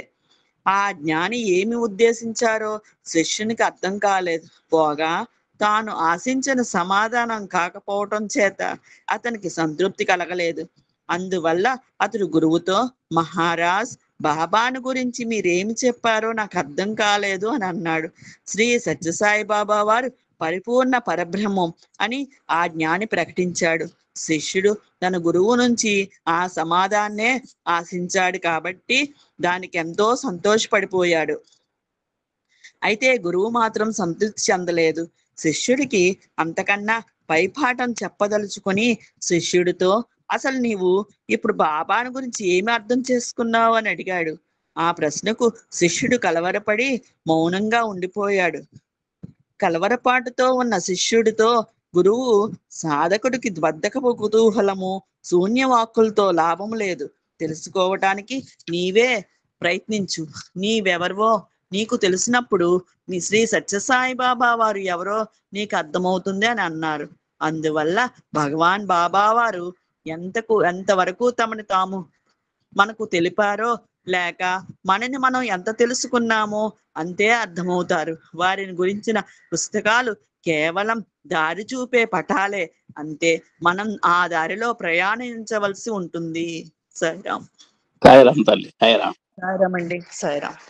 ఆ జ్ఞాని ఏమి ఉద్దేశించారో శిష్యునికి అర్థం కాలేదు. పోగా తాను ఆశించిన సమాధానం కాకపోవటం చేత అతనికి సంతృప్తి కలగలేదు. అందువల్ల అతడు గురువుతో, మహారాజ్, బాబాను గురించి మీరేమి చెప్పారో నాకు అర్థం కాలేదు అని అన్నాడు. శ్రీ సత్యసాయి బాబా వారు పరిపూర్ణ పరబ్రహ్మం అని ఆ జ్ఞాని ప్రకటించాడు. శిష్యుడు తన గురువు నుంచి ఆ సమాధాన్నే ఆశించాడు కాబట్టి దానికి ఎంతో సంతోషపడిపోయాడు. అయితే గురువు మాత్రం సంతృప్తి చెందలేదు. శిష్యుడికి అంతకన్నా పైపాఠం చెప్పదలుచుకొని శిష్యుడితో, అసలు నీవు ఇప్పుడు బాబాను గురించి ఏమి అర్థం చేసుకున్నావు అని అడిగాడు. ఆ ప్రశ్నకు శిష్యుడు కలవరపడి మౌనంగా ఉండిపోయాడు. కలవరపాటుతో ఉన్న శిష్యుడితో గురువు, సాధకుడికి బద్ధకపు కుతూహలము, శూన్యవాక్కులతో లాభం లేదు. తెలుసుకోవటానికి నీవే ప్రయత్నించు. నీవెవరివో నీకు తెలిసినప్పుడు నీ శ్రీ సత్యసాయి బాబా వారు ఎవరో నీకు అర్థమవుతుంది అని అన్నారు. అందువల్ల భగవాన్ బాబా వారు ఎంతవరకు తమని తాము మనకు తెలిపారో, లేక మనని మనం ఎంత తెలుసుకున్నామో అంతే అర్థమవుతారు. వారిని గురించిన పుస్తకాలు కేవలం దారి చూపే పటాలే, అంతే. మనం ఆ దారిలో ప్రయాణించవలసి ఉంటుంది. సాయిరామ్. సాయిరామ్ తల్లి, సాయిరామ్. సాయిరామ్ అండి. సాయిరామ్.